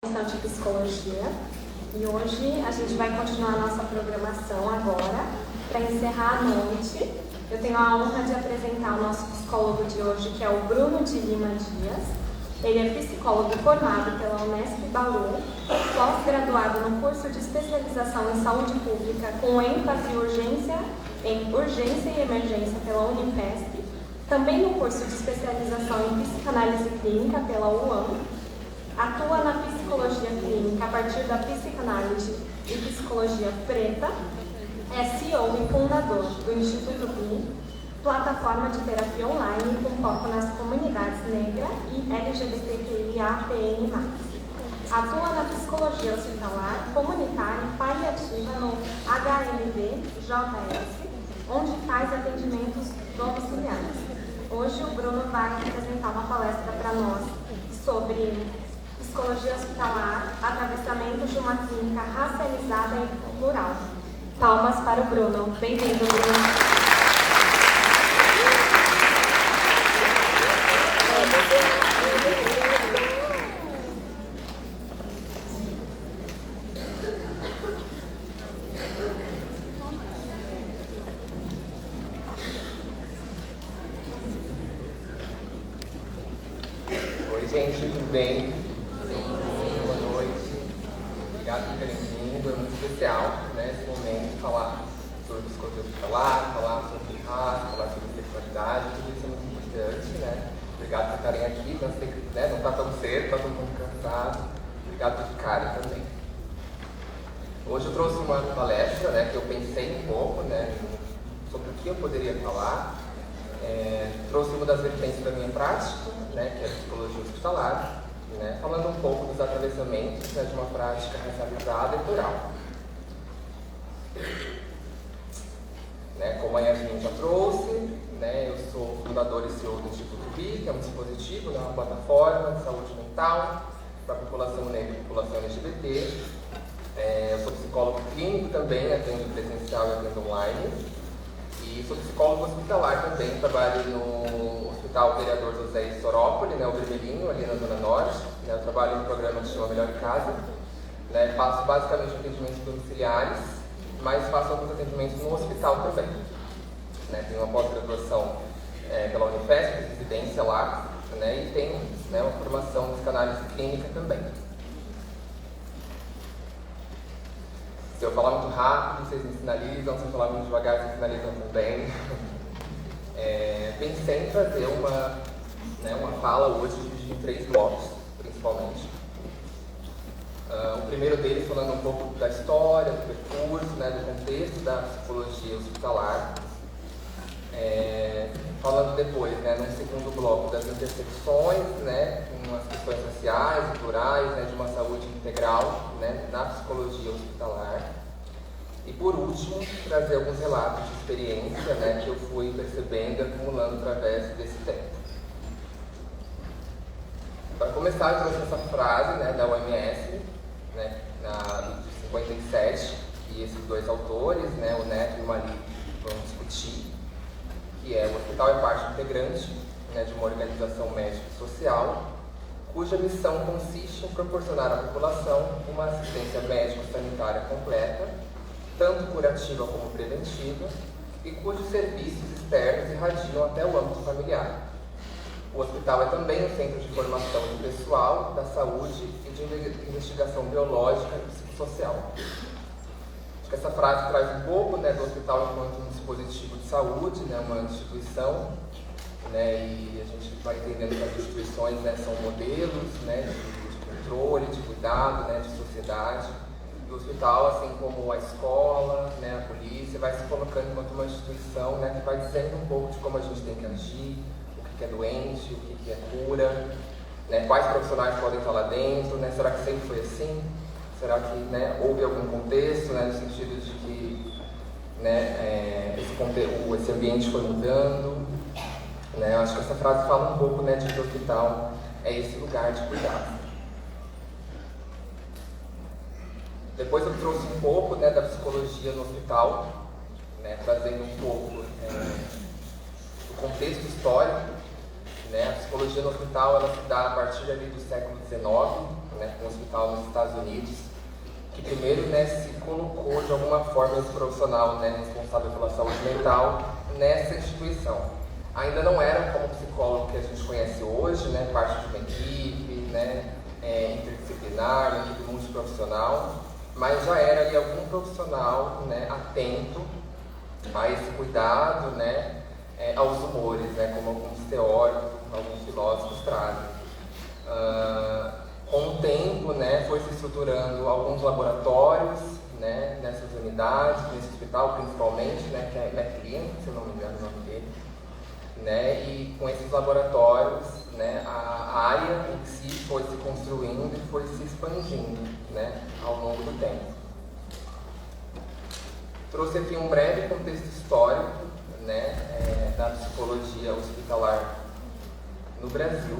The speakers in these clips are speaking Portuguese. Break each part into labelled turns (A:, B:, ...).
A: De psicologia, e hoje a gente vai continuar a nossa programação agora. Para encerrar a noite, eu tenho a honra de apresentar o nosso psicólogo de hoje, que é o Bruno de Lima Dias. Ele é psicólogo formado pela Unesp Bauru, pós-graduado no curso de especialização em saúde pública com ênfase em urgência e emergência pela Unifesp, também no curso de especialização em psicanálise clínica pela UAM. Atua na psicologia clínica a partir da psicanálise e psicologia preta. É CEO e fundador do Instituto BI, plataforma de terapia online com foco nas comunidades negra e LGBTQIAPN+. Atua na psicologia hospitalar, comunitária e paliativa no HLV-JS, onde faz atendimentos domiciliares. Hoje o Bruno vai apresentar uma palestra para nós sobre psicologia hospitalar, atravessamento de uma clínica racializada e plural. Palmas para o Bruno. Bem-vindo, Bruno.
B: Oi, gente, tudo bem? Boa noite. Obrigado por terem vindo. É muito especial, né, esse momento, falar sobre psicologia hospitalar, falar sobre raça, falar sobre sexualidade, tudo isso é muito importante, né? Obrigado por estarem aqui, não está tão cedo, está todo mundo cansado. Obrigado por ficarem também. Hoje eu trouxe uma palestra, né, que eu pensei um pouco, né, sobre o que eu poderia falar. Trouxe uma das vertentes da minha prática, né, que é a psicologia hospitalar, né, falando um pouco dos atravessamentos, né, de uma prática racializada e plural. Né, como a Yasmin já trouxe, né, eu sou fundador e CEO do Instituto BI, que é um dispositivo, né, uma plataforma de saúde mental para a população negra e população LGBT. Eu sou psicólogo clínico também, atendo presencial e atendo online. E sou psicólogo hospitalar também, trabalho no Hospital Vereador José Sorópoli, né, o Vermelhinho, ali na Zona Norte. Né, eu trabalho no programa que se chama Melhor em Casa. Né, faço basicamente atendimentos domiciliares, mas faço alguns atendimentos no hospital também. Né, tenho uma pós-graduação pela Unifesp, residência lá, né, e tenho, né, uma formação em psicanálise clínica também. Se eu falar muito rápido, vocês me sinalizam. Se eu falar muito devagar, vocês sinalizam também. Pensei em trazer uma fala hoje dividida em 3 blocos, principalmente. O primeiro deles falando um pouco da história, do percurso, né, do contexto da psicologia hospitalar. Falando depois, né, num segundo bloco, das intersecções, né, com as questões raciais e plurais, né, de uma saúde integral, né, na psicologia hospitalar. E por último, trazer alguns relatos de experiência, né, que eu fui percebendo e acumulando através desse tempo. Para começar, eu trouxe essa frase, né, da OMS, né, de 57, e esses 2 autores, né, o Neto e o Malik, vão discutir, que o hospital é parte integrante, né, de uma organização médica e social, cuja missão consiste em proporcionar à população uma assistência médico-sanitária completa, tanto curativa como preventiva, e cujos serviços externos irradiam até o âmbito familiar. O hospital é também um centro de formação do pessoal, da saúde e de investigação biológica e psicossocial. Acho que essa frase traz um pouco, né, do hospital enquanto um dispositivo de saúde, né, uma instituição, né, e a gente vai entendendo que as instituições, né, são modelos, né, de controle, de cuidado, né, de sociedade. O hospital, assim como a escola, né, a polícia, vai se colocando enquanto uma instituição, né, que vai dizendo um pouco de como a gente tem que agir, o que é doente, o que é cura, né, quais profissionais podem estar lá dentro, né, será que sempre foi assim? Será que, né, houve algum contexto, né, no sentido de que, né, esse ambiente foi mudando? Né, eu acho que essa frase fala um pouco, né, de que o hospital é esse lugar de cuidado. Depois eu trouxe um pouco, né, da psicologia no hospital, né, trazendo um pouco do contexto histórico, né. A psicologia no hospital ela se dá a partir ali do século XIX, né, com um hospital nos Estados Unidos, que primeiro, né, se colocou de alguma forma esse profissional, né, responsável pela saúde mental nessa instituição. Ainda não era como psicólogo que a gente conhece hoje, né, parte de uma equipe, né, interdisciplinar, uma equipe multiprofissional, mas já era ali algum profissional, né, atento a esse cuidado, né, aos humores, né, como alguns teóricos, alguns filósofos trazem. Com o tempo, né, foi se estruturando alguns laboratórios, né, nessas unidades, nesse hospital principalmente, né, que é McLean, se eu não me engano o nome dele, né, e com esses laboratórios, né, a área em si foi se construindo e foi se expandindo, né, ao longo do tempo. Trouxe aqui um breve contexto histórico, né, da psicologia hospitalar no Brasil,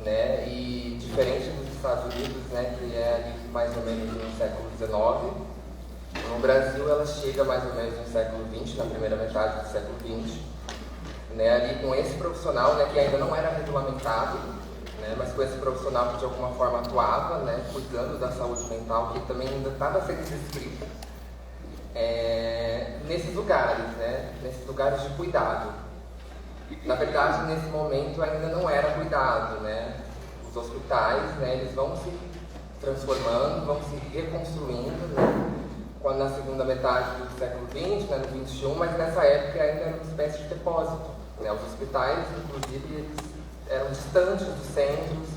B: né, e diferente dos Estados Unidos, né, que é ali mais ou menos no século XIX, no Brasil ela chega mais ou menos no século XX, na primeira metade do século XX, né, ali com esse profissional, né, que ainda não era regulamentado, né, mas com esse profissional que de alguma forma atuava, né, cuidando da saúde mental, que também ainda estava sendo descrita nesses lugares, né, nesses lugares de cuidado. Na verdade, nesse momento ainda não era cuidado, né? Os hospitais, né, eles vão se transformando, vão se reconstruindo, né? Quando na segunda metade do século XX, né, no XXI, mas nessa época ainda era uma espécie de depósito, né? Os hospitais, inclusive, eles eram distantes dos centros,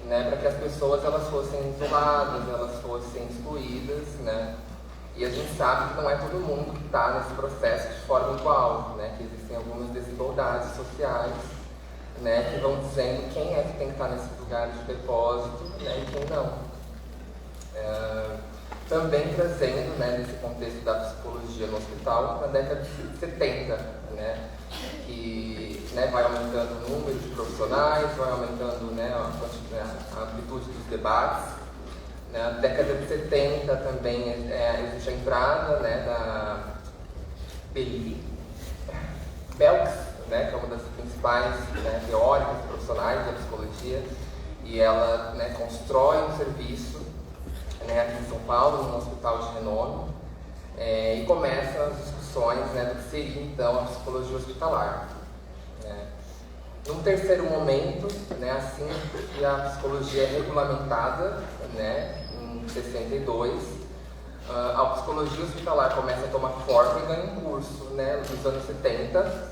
B: né, para que as pessoas elas fossem isoladas, elas fossem excluídas, né? E a gente sabe que não é todo mundo que está nesse processo de forma igual, né? Que existem algumas desigualdades sociais, né? Que vão dizendo quem é que tem que estar nesse lugar de depósito, né? E quem não. Também trazendo, né, nesse contexto da psicologia no hospital, na década de 70, né? Que, né, vai aumentando o número de profissionais, vai aumentando, né, a amplitude dos debates. Na década de 70 também existe a entrada, né, da Belks, né, que é uma das principais, né, teóricas profissionais da psicologia, e ela, né, constrói um serviço, né, aqui em São Paulo, num hospital de renome, e começam as discussões, né, do que seria então a psicologia hospitalar. Né. Num terceiro momento, né, assim que a psicologia é regulamentada, né, em 62, a psicologia hospitalar começa a tomar forma e ganha um curso, né, nos anos 70,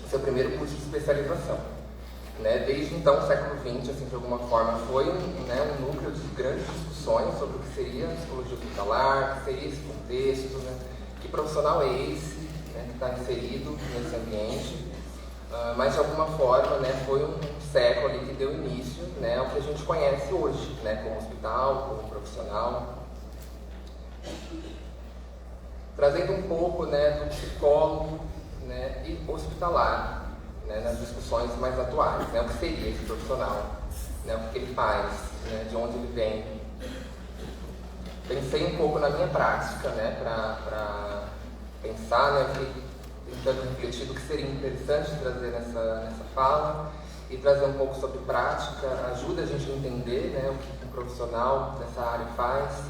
B: seu primeiro curso de especialização. Né. Desde então, o século XX, assim, de alguma forma, foi né, um núcleo de grandes discussões sobre o que seria a psicologia hospitalar, o que seria esse contexto, né, que profissional é esse, né, que está inserido nesse ambiente. Mas de alguma forma, né, foi um século ali que deu início, né, ao que a gente conhece hoje, né, como hospital, como profissional. Trazendo um pouco, né, do psicólogo, né, e hospitalar, né, nas discussões mais atuais, né, o que seria esse profissional, né, o que ele faz, né, de onde ele vem. Pensei um pouco na minha prática, né, para pensar, né, tentando refletir do que seria interessante trazer nessa fala e trazer um pouco sobre prática, ajuda a gente a entender, né, o que um profissional dessa área faz.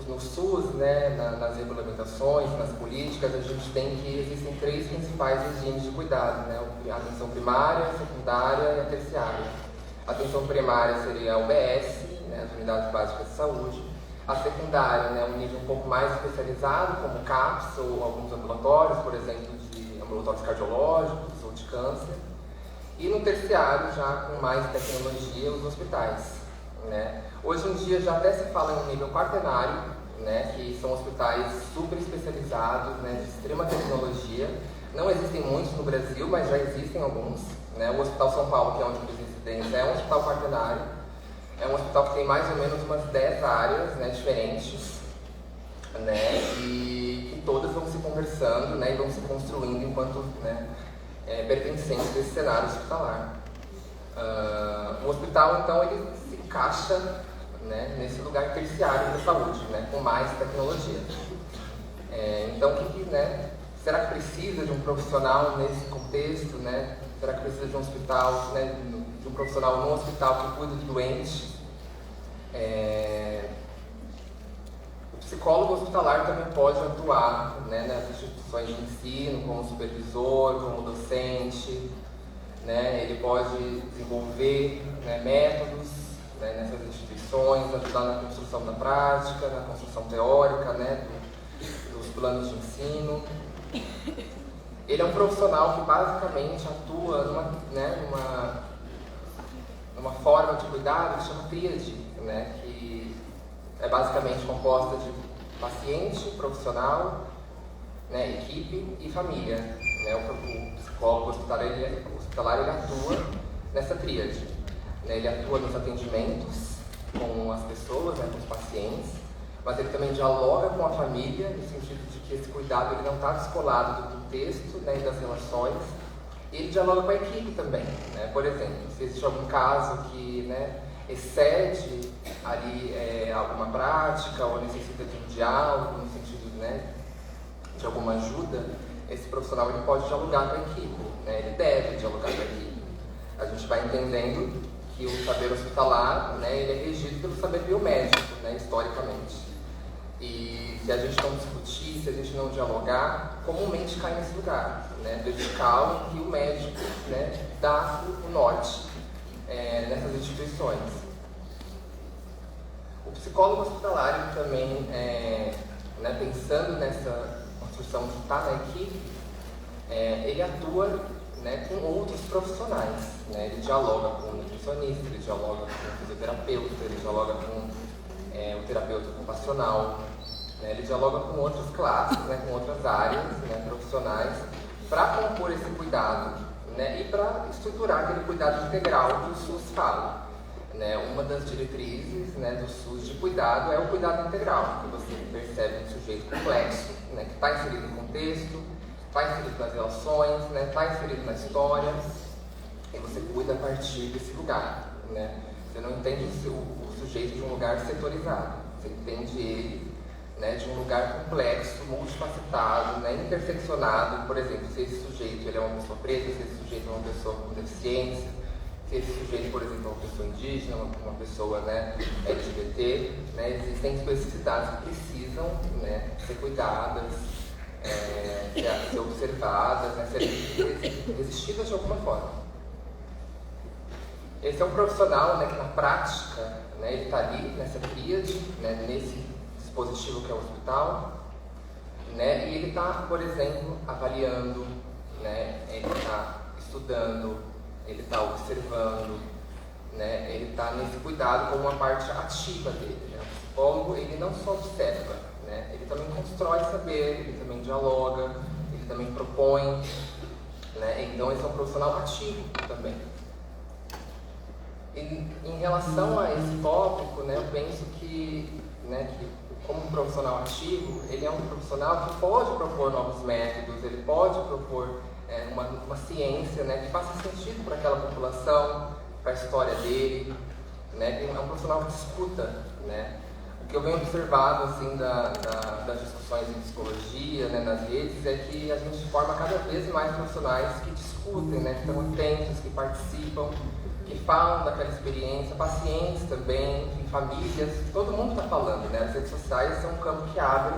B: No SUS, né, nas regulamentações, nas políticas, a gente tem que existem três principais regimes de cuidado, né, a atenção primária, a secundária e a terciária. A atenção primária seria a UBS, né, as Unidades Básicas de Saúde. A secundária, né, um nível um pouco mais especializado, como CAPS ou alguns ambulatórios, por exemplo, de ambulatórios cardiológicos ou de câncer. E no terciário, já com mais tecnologia, os hospitais. Né. Hoje em dia já até se fala em um nível quaternário, né, que são hospitais super especializados, né, de extrema tecnologia. Não existem muitos no Brasil, mas já existem alguns. Né. O Hospital São Paulo, que é onde eu fiz residência, é um hospital quaternário. É um hospital que tem mais ou menos umas 10 áreas, né, diferentes, né, e todas vão se conversando, né, e vão se construindo enquanto, né, pertencentes desse cenário hospitalar. O hospital, então, ele se encaixa, né, nesse lugar terciário da saúde, né, com mais tecnologia. Então, né, será que precisa de um profissional nesse contexto? Né? Será que precisa de um hospital, né, de um profissional no hospital que cuida do doente. O psicólogo hospitalar também pode atuar, né, nas instituições de ensino, como supervisor, como docente, né, ele pode desenvolver, né, métodos, né, nessas instituições, ajudar na construção da prática, na construção teórica, né, dos planos de ensino. Ele é um profissional que basicamente atua numa forma de cuidado que se chama tríade, né, que é basicamente composta de paciente, profissional, né, equipe e família. Né, o psicólogo hospitalar ele atua nessa tríade. Né, ele atua nos atendimentos com as pessoas, né, com os pacientes, mas ele também dialoga com a família, no sentido de que esse cuidado ele não está descolado do contexto, né, e das relações. E ele dialoga com a equipe também. Né? Por exemplo, se existe algum caso que, né, excede ali alguma prática ou necessita de um diálogo, no sentido, né, de alguma ajuda, esse profissional ele pode dialogar com a equipe, né? Ele deve dialogar com a equipe. A gente vai entendendo que o saber hospitalar, né, ele é regido pelo saber biomédico, né, historicamente. E se a gente não discutir, se a gente não dialogar, comumente cai nesse lugar, né, vertical, que o médico, né, dá o norte nessas instituições. O psicólogo hospitalar também, né, pensando nessa construção de estar na equipe, ele atua, né, com outros profissionais. Né, ele dialoga com o nutricionista, ele dialoga com o fisioterapeuta, ele dialoga com o terapeuta ocupacional, né, ele dialoga com outras classes, né, com outras áreas, né, profissionais, para compor esse cuidado, né, e para estruturar aquele cuidado integral que o SUS fala. Né, uma das diretrizes, né, do SUS de cuidado é o cuidado integral, que você percebe um sujeito complexo, né, que está inserido no contexto, está inserido nas relações, está inserido na história, e você cuida a partir desse lugar. Né? Você não entende o sujeito de um lugar setorizado, você entende ele, né, de um lugar complexo, multifacetado, né, interseccionado. Por exemplo, se esse sujeito ele é uma pessoa preta, se esse sujeito é uma pessoa com deficiência, se esse sujeito, por exemplo, é uma pessoa indígena, uma pessoa, né, LGBT, né, existem especificidades que precisam, né, ser cuidadas, ser observadas, né, serem resistidas de alguma forma. Esse é um profissional, né, que na prática, né, ele está ali nessa tríade, né, nesse dispositivo que é o hospital, né, e ele está, por exemplo, avaliando, né, ele está estudando, ele está observando, né, ele está nesse cuidado como uma parte ativa dele. Né? O psicólogo ele não só observa, né, ele também constrói saber, ele também dialoga, ele também propõe, né, então esse é um profissional ativo também. E, em relação a esse tópico, né, eu penso que, né, que como um profissional ativo, ele é um profissional que pode propor novos métodos, ele pode propor uma ciência, né, que faça sentido para aquela população, para a história dele, né, é um profissional que escuta. Né. O que eu venho observado assim, das discussões em psicologia, né, nas redes, é que a gente forma cada vez mais profissionais que discutem, né, que estão atentos, que participam, que falam daquela experiência, pacientes também, famílias, todo mundo está falando, né? As redes sociais são um campo que abre,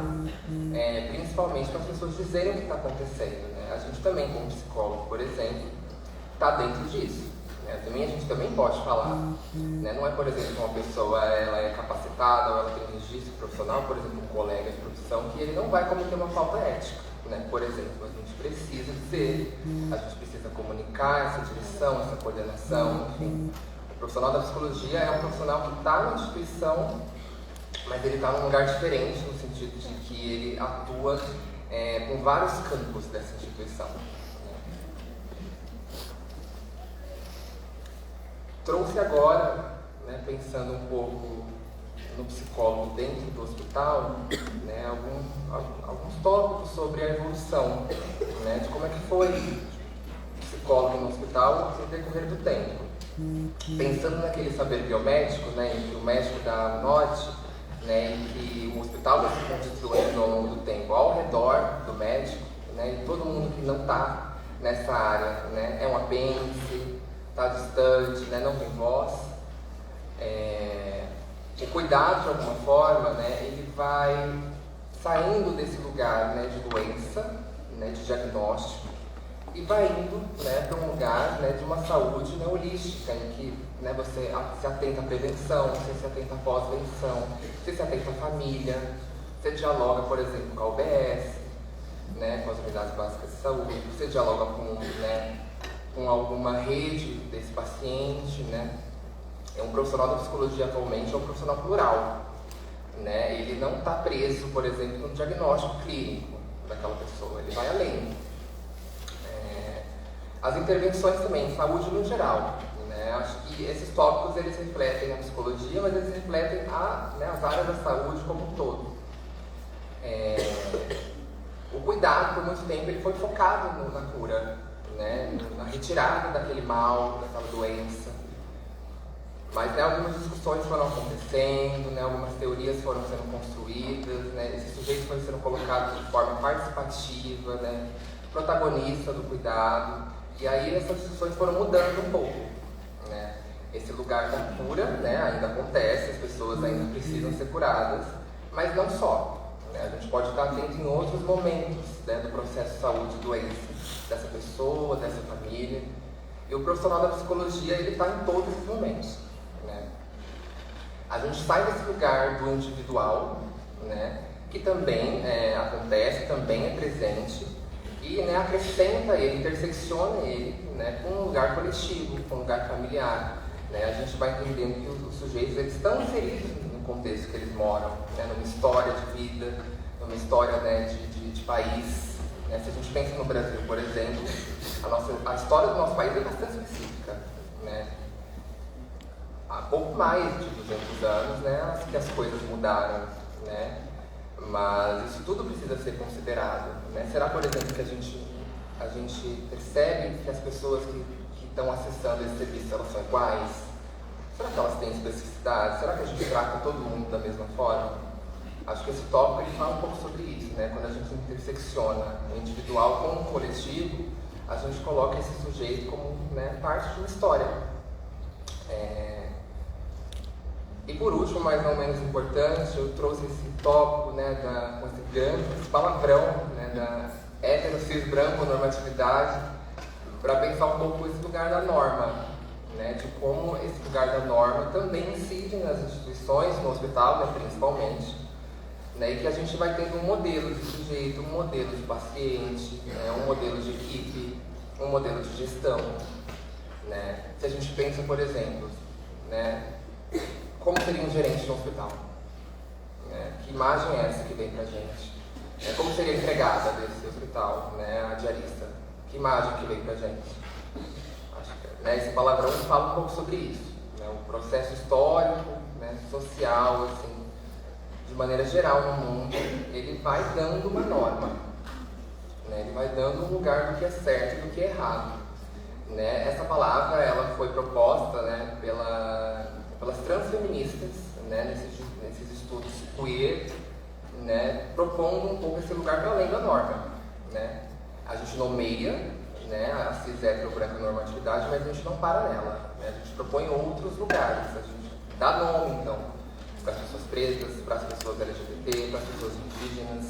B: principalmente para as pessoas dizerem o que está acontecendo, né? A gente também, como psicólogo, por exemplo, está dentro disso, né? Também a gente também pode falar, né? Não é, por exemplo, uma pessoa ela é capacitada ou ela tem um registro profissional, por exemplo, um colega de profissão, que ele não vai cometer uma falta ética, né? Por exemplo, a gente precisa dizer, a gente precisa comunicar essa direção, essa coordenação, enfim. O profissional da psicologia é um profissional que está na instituição, mas ele está num lugar diferente, no sentido de que ele atua com vários campos dessa instituição. Trouxe agora, né, pensando um pouco no psicólogo dentro do hospital, né, alguns tópicos sobre a evolução, né, de como é que foi o psicólogo no hospital no decorrer do tempo. Pensando naquele saber biomédico, né, em que o médico dá o norte, né, em que o hospital vai se constituindo ao longo do tempo ao redor do médico, né, e todo mundo que não está nessa área, né, é um apêndice, está distante, né, não tem voz. O cuidado, de alguma forma, né, ele vai saindo desse lugar, né, de doença, né, de diagnóstico, e vai indo, né, para um lugar, né, de uma saúde, né, holística, em que, né, você se atenta à prevenção, você se atenta à pós-venção, você se atenta à família, você dialoga, por exemplo, com a UBS, né, com as unidades básicas de saúde, você dialoga com, né, com alguma rede desse paciente, né. Um profissional da psicologia atualmente é um profissional plural, né? Ele não está preso, por exemplo, no diagnóstico clínico daquela pessoa, ele vai além. As intervenções também, saúde no geral, né? Acho que esses tópicos eles refletem a psicologia, mas eles refletem né, as áreas da saúde como um todo. O cuidado, por muito tempo, ele foi focado na cura, né? Na retirada daquele mal, daquela doença. Mas, né, algumas discussões foram acontecendo, né, algumas teorias foram sendo construídas, né, esses sujeitos foram sendo colocados de forma participativa, né, protagonista do cuidado, e aí essas discussões foram mudando um pouco. Né. Esse lugar da cura, né, ainda acontece, as pessoas ainda precisam ser curadas, mas não só. Né, a gente pode estar atento em outros momentos, né, do processo de saúde e doença dessa pessoa, dessa família, e o profissional da psicologia ele está em todos esses momentos. A gente sai desse lugar do individual, né, que também acontece, também é presente, e, né, acrescenta ele, intersecciona ele, né, com um lugar coletivo, com um lugar familiar. Né. A gente vai entendendo que os sujeitos eles estão inseridos no contexto que eles moram, né, numa história de vida, numa história, né, de país. Né. Se a gente pensa no Brasil, por exemplo, a história do nosso país é bastante específica. Né. Há pouco mais de 200 anos, né, que as coisas mudaram, né, mas isso tudo precisa ser considerado. Né. Será, por exemplo, que a gente percebe que as pessoas que estão acessando esse serviço, elas são iguais? Será que elas têm especificidade? Será que a gente trata todo mundo da mesma forma? Acho que esse tópico ele fala um pouco sobre isso, né, quando a gente intersecciona o individual com o coletivo, a gente coloca esse sujeito como, né, parte de uma história. E por último, mas não menos importante, eu trouxe esse tópico, né, com esse palavrão, né, da cis branco, normatividade, para pensar um pouco esse lugar da norma, né, de como esse lugar da norma também incide nas instituições, no hospital, né, principalmente, né, e que a gente vai tendo um modelo de sujeito, um modelo de paciente, né, um modelo de equipe, um modelo de gestão. Né. Se a gente pensa, por exemplo, né, como seria um gerente de um hospital? Né? Que imagem é essa que vem pra gente? Como seria a empregada desse hospital? Né? A diarista? Que imagem que vem pra gente? Acho que, né, esse palavrão fala um pouco sobre isso. Né? O processo histórico, né, social, assim, de maneira geral no mundo, ele vai dando uma norma. Né? Ele vai dando um lugar do que é certo e do que é errado. Né? Essa palavra ela foi proposta, né, pelas transfeministas, né, nesses estudos queer, né, propondo um pouco esse lugar para além da norma. Né. A gente nomeia, né, a cis hétero branca normatividade, mas a gente não para nela. Né. A gente propõe outros lugares, a gente dá nome, então, para as pessoas pretas, para as pessoas LGBT, para as pessoas indígenas.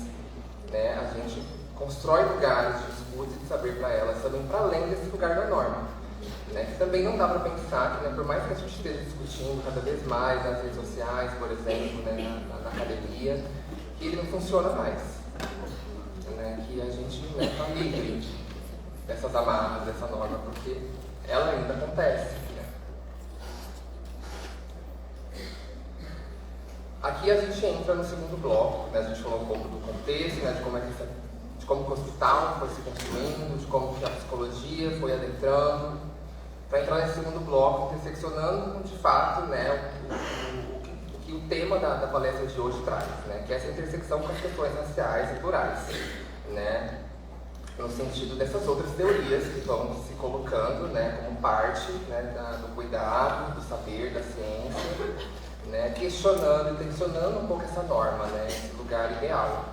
B: Né. A gente constrói lugares de escuta e de saber para elas também para além desse lugar da norma. Né, que também não dá para pensar que, né, por mais que a gente esteja discutindo cada vez mais nas redes sociais, por exemplo, né, na academia, que ele não funciona mais. Né, que a gente está livre dessas amarras, dessa norma, porque ela ainda acontece. Né. Aqui a gente entra no segundo bloco, né, a gente falou um pouco do contexto, né, de como o hospital foi se construindo, de como a psicologia foi adentrando, para entrar nesse segundo bloco, interseccionando de fato, né, o que o tema da palestra de hoje traz, né, que é essa intersecção com as questões raciais e plurais, né, no sentido dessas outras teorias que vão se colocando, né, como parte, né, do cuidado, do saber, da ciência, né, questionando e tensionando um pouco essa norma, né, esse lugar ideal.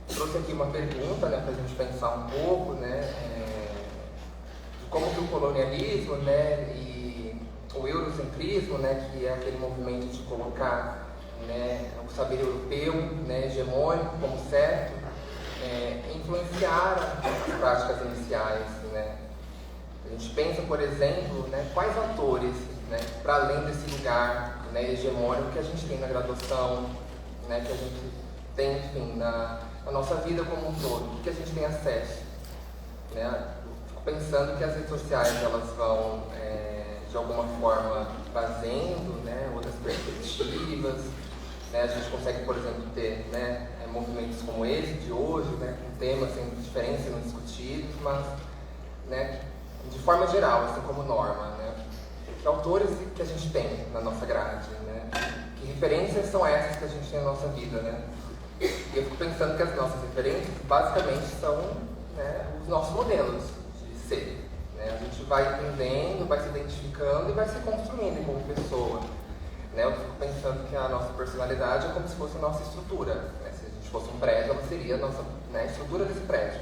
B: Trouxe aqui uma pergunta, né, para a gente pensar um pouco, né, como que o colonialismo, né, e o eurocentrismo, né, que é aquele movimento de colocar, né, o saber europeu, né, hegemônico como certo, influenciaram as práticas iniciais, né. A gente pensa, por exemplo, né, quais autores, né, para além desse lugar, né, hegemônico que a gente tem na graduação, né, que a gente tem, enfim, na nossa vida como um todo, que a gente tem acesso, né. Fico pensando que as redes sociais elas vão, de alguma forma, trazendo, né, outras perspectivas, né. A gente consegue, por exemplo, ter, né, movimentos como esse de hoje, né, com temas diferentes sendo discutidos, mas, né, de forma geral, assim como norma, né, que autores que a gente tem na nossa grade, né, que referências são essas que a gente tem na nossa vida, né. E eu fico pensando que as nossas referências basicamente são, né, os nossos modelos de ser, né. A gente vai entendendo, vai se identificando e vai se construindo como pessoa, né. Eu fico pensando que a nossa personalidade é como se fosse a nossa estrutura, né. Se a gente fosse um prédio, ela seria a nossa, né, estrutura desse prédio,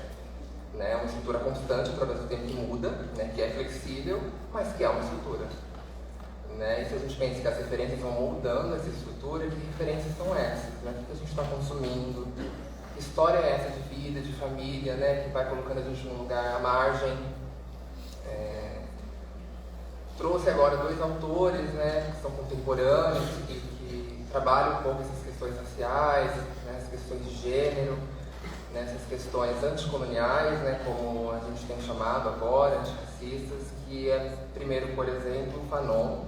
B: né, uma estrutura constante através do tempo que muda, né, que é flexível, mas que é uma estrutura, né. E se a gente pensa que as referências vão moldando essa estrutura, que referências são essas, né, o que a gente está consumindo, que história é essa de vida, de família, né, que vai colocando a gente num lugar à margem. Trouxe agora 2 autores, né, que são contemporâneos, que trabalham um pouco essas questões raciais, né, essas questões de gênero, né, essas questões anticoloniais, né, como a gente tem chamado agora, antirracistas, que é, primeiro, por exemplo, o Fanon,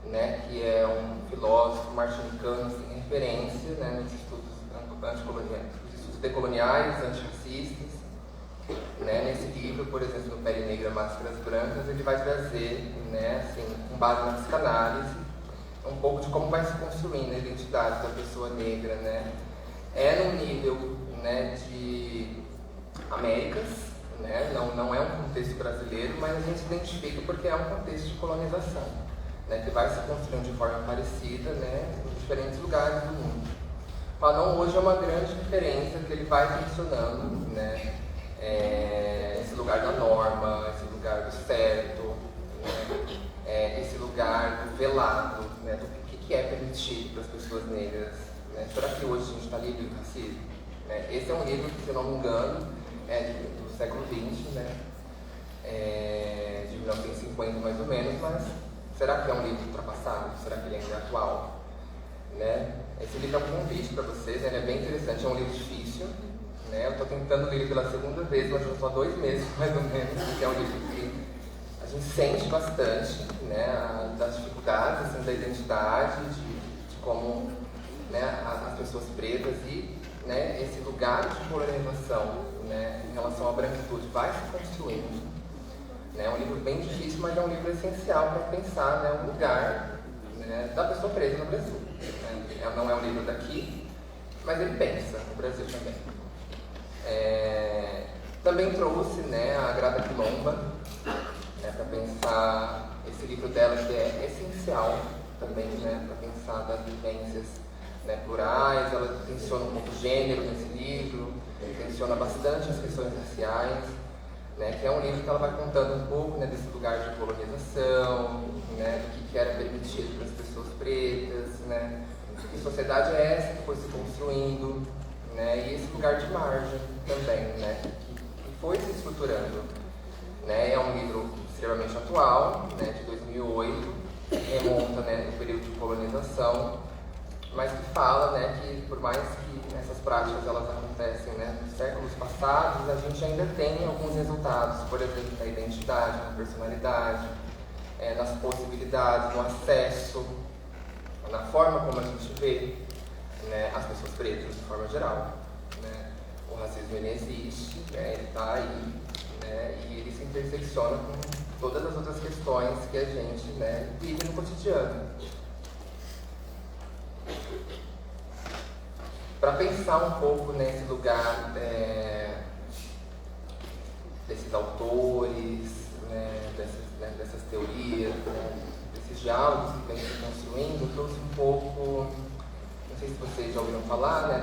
B: né, que é um filósofo martinicano sem referência, né, nos estudos decoloniais, antirracistas. Né, nesse livro, por exemplo, no Pele Negra, Máscaras Brancas, ele vai trazer, né, assim, com base na psicanálise, um pouco de como vai se construindo a identidade da pessoa negra, né. É num nível, né, de Américas, né, não é um contexto brasileiro, mas a gente se identifica porque é um contexto de colonização, né, que vai se construindo de forma parecida, né, em diferentes lugares do mundo. Fanon hoje é uma grande referência que ele vai funcionando, né, esse lugar da norma, esse lugar do certo, né, esse lugar do velado, né, do que é permitido para as pessoas negras. Né? Será que hoje a gente está livre do racismo? Esse é um livro que, se eu não me engano, é do século XX, né, de 1950 mais ou menos, mas será que é um livro ultrapassado? Será que ele ainda é atual? Né? Esse livro é um convite para vocês, né? Ele é bem interessante, é um livro difícil. Eu estou tentando ler ele pela segunda vez, mas já estou há 2 meses, mais ou menos, porque é um livro que a gente sente bastante, né, das dificuldades, assim, da identidade, de como, né, as pessoas pretas e, né, esse lugar de polarização, né, em relação à branquitude vai se construindo. É um livro bem difícil, mas é um livro essencial para pensar, né, o lugar, né, da pessoa preta no Brasil. Né? Não é um livro daqui, mas ele pensa no Brasil também. Também trouxe, né, a Grada Quilomba, né, para pensar esse livro dela que é essencial também, né, para pensar das vivências, né, plurais. Ela menciona um pouco de gênero nesse livro, menciona bastante as questões raciais, né, que é um livro que ela vai contando um pouco, né, desse lugar de colonização, né, do que era permitido para as pessoas pretas, né, que sociedade é essa que foi se construindo, né, e esse lugar de margem também, né, que foi se estruturando. Né, é um livro extremamente atual, né, de 2008, remonta, né, no período de colonização, mas que fala, né, que por mais que essas práticas elas acontecem, né, nos séculos passados, a gente ainda tem alguns resultados, por exemplo, na identidade, na personalidade, nas possibilidades, no acesso, na forma como a gente vê, né, as pessoas pretas de forma geral. Né. O racismo ele existe, né, ele está aí, né, e ele se intersecciona com todas as outras questões que a gente, né, vive no cotidiano. Para pensar um pouco nesse lugar desses autores, né, dessas teorias, né, desses diálogos que vêm se construindo, eu trouxe um pouco, não sei se vocês já ouviram falar, né,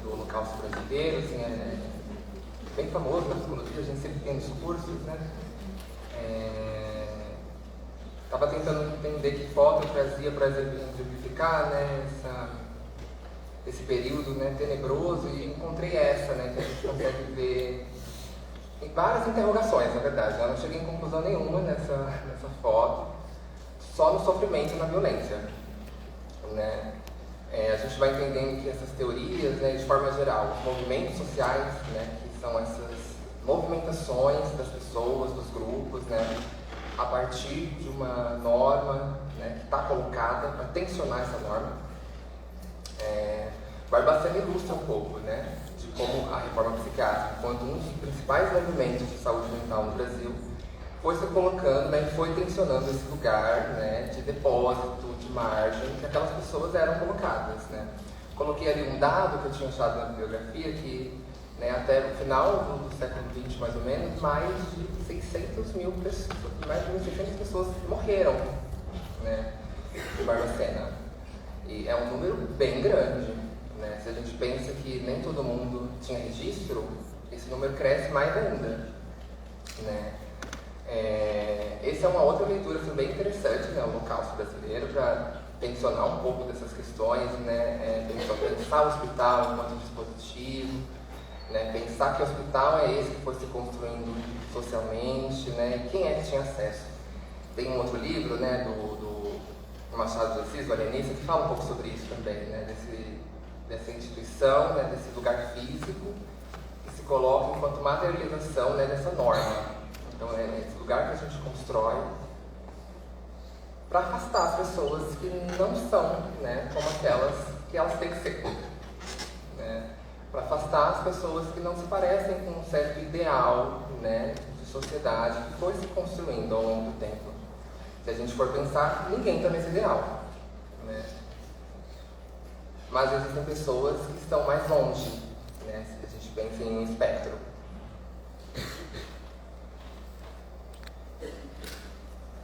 B: do Holocausto Brasileiro, assim, bem famoso na psicologia, a gente sempre tem discursos, né? Estava tentando entender que foto eu trazia para exemplificar, né, esse período, né, tenebroso, e encontrei essa, né, que a gente consegue ver em várias interrogações, na verdade. Eu não cheguei em conclusão nenhuma nessa foto, só no sofrimento e na violência. Né? A gente vai entendendo que essas teorias, né, de forma geral, os movimentos sociais, né, que são essas movimentações das pessoas, dos grupos, né, a partir de uma norma, né, que está colocada para tensionar essa norma. Barbacena ilustra um pouco, né, de como a reforma psiquiátrica, enquanto um dos principais movimentos de saúde mental no Brasil, foi se colocando, né, e foi tensionando esse lugar, né, de depósito, de margem, que aquelas pessoas eram colocadas. Né. Coloquei ali um dado que eu tinha achado na bibliografia, que, né, até o final do século XX, mais ou menos, mais de 600 mil pessoas, mais de 1.600 pessoas morreram, né, em Barbacena. E é um número bem grande. Né. Se a gente pensa que nem todo mundo tinha registro, esse número cresce mais ainda. Né. Essa é uma outra leitura bem interessante, né, o Holocausto brasileiro, para tensionar um pouco dessas questões, né, pensar o hospital enquanto dispositivo, né, pensar que o hospital é esse que foi se construindo socialmente, né, e quem é que tinha acesso. Tem um outro livro, né, do Machado de Assis, o Alienista, que fala um pouco sobre isso também, né, dessa instituição, né, desse lugar físico que se coloca enquanto materialização, né, dessa norma. Então é esse lugar que a gente constrói para afastar as pessoas que não são, né, como aquelas que elas têm que ser. Né? Para afastar as pessoas que não se parecem com um certo ideal, né, de sociedade que foi se construindo ao longo do tempo. Se a gente for pensar, ninguém está nesse ideal. Né? Mas existem pessoas que estão mais longe, né, se a gente pensa em um espectro.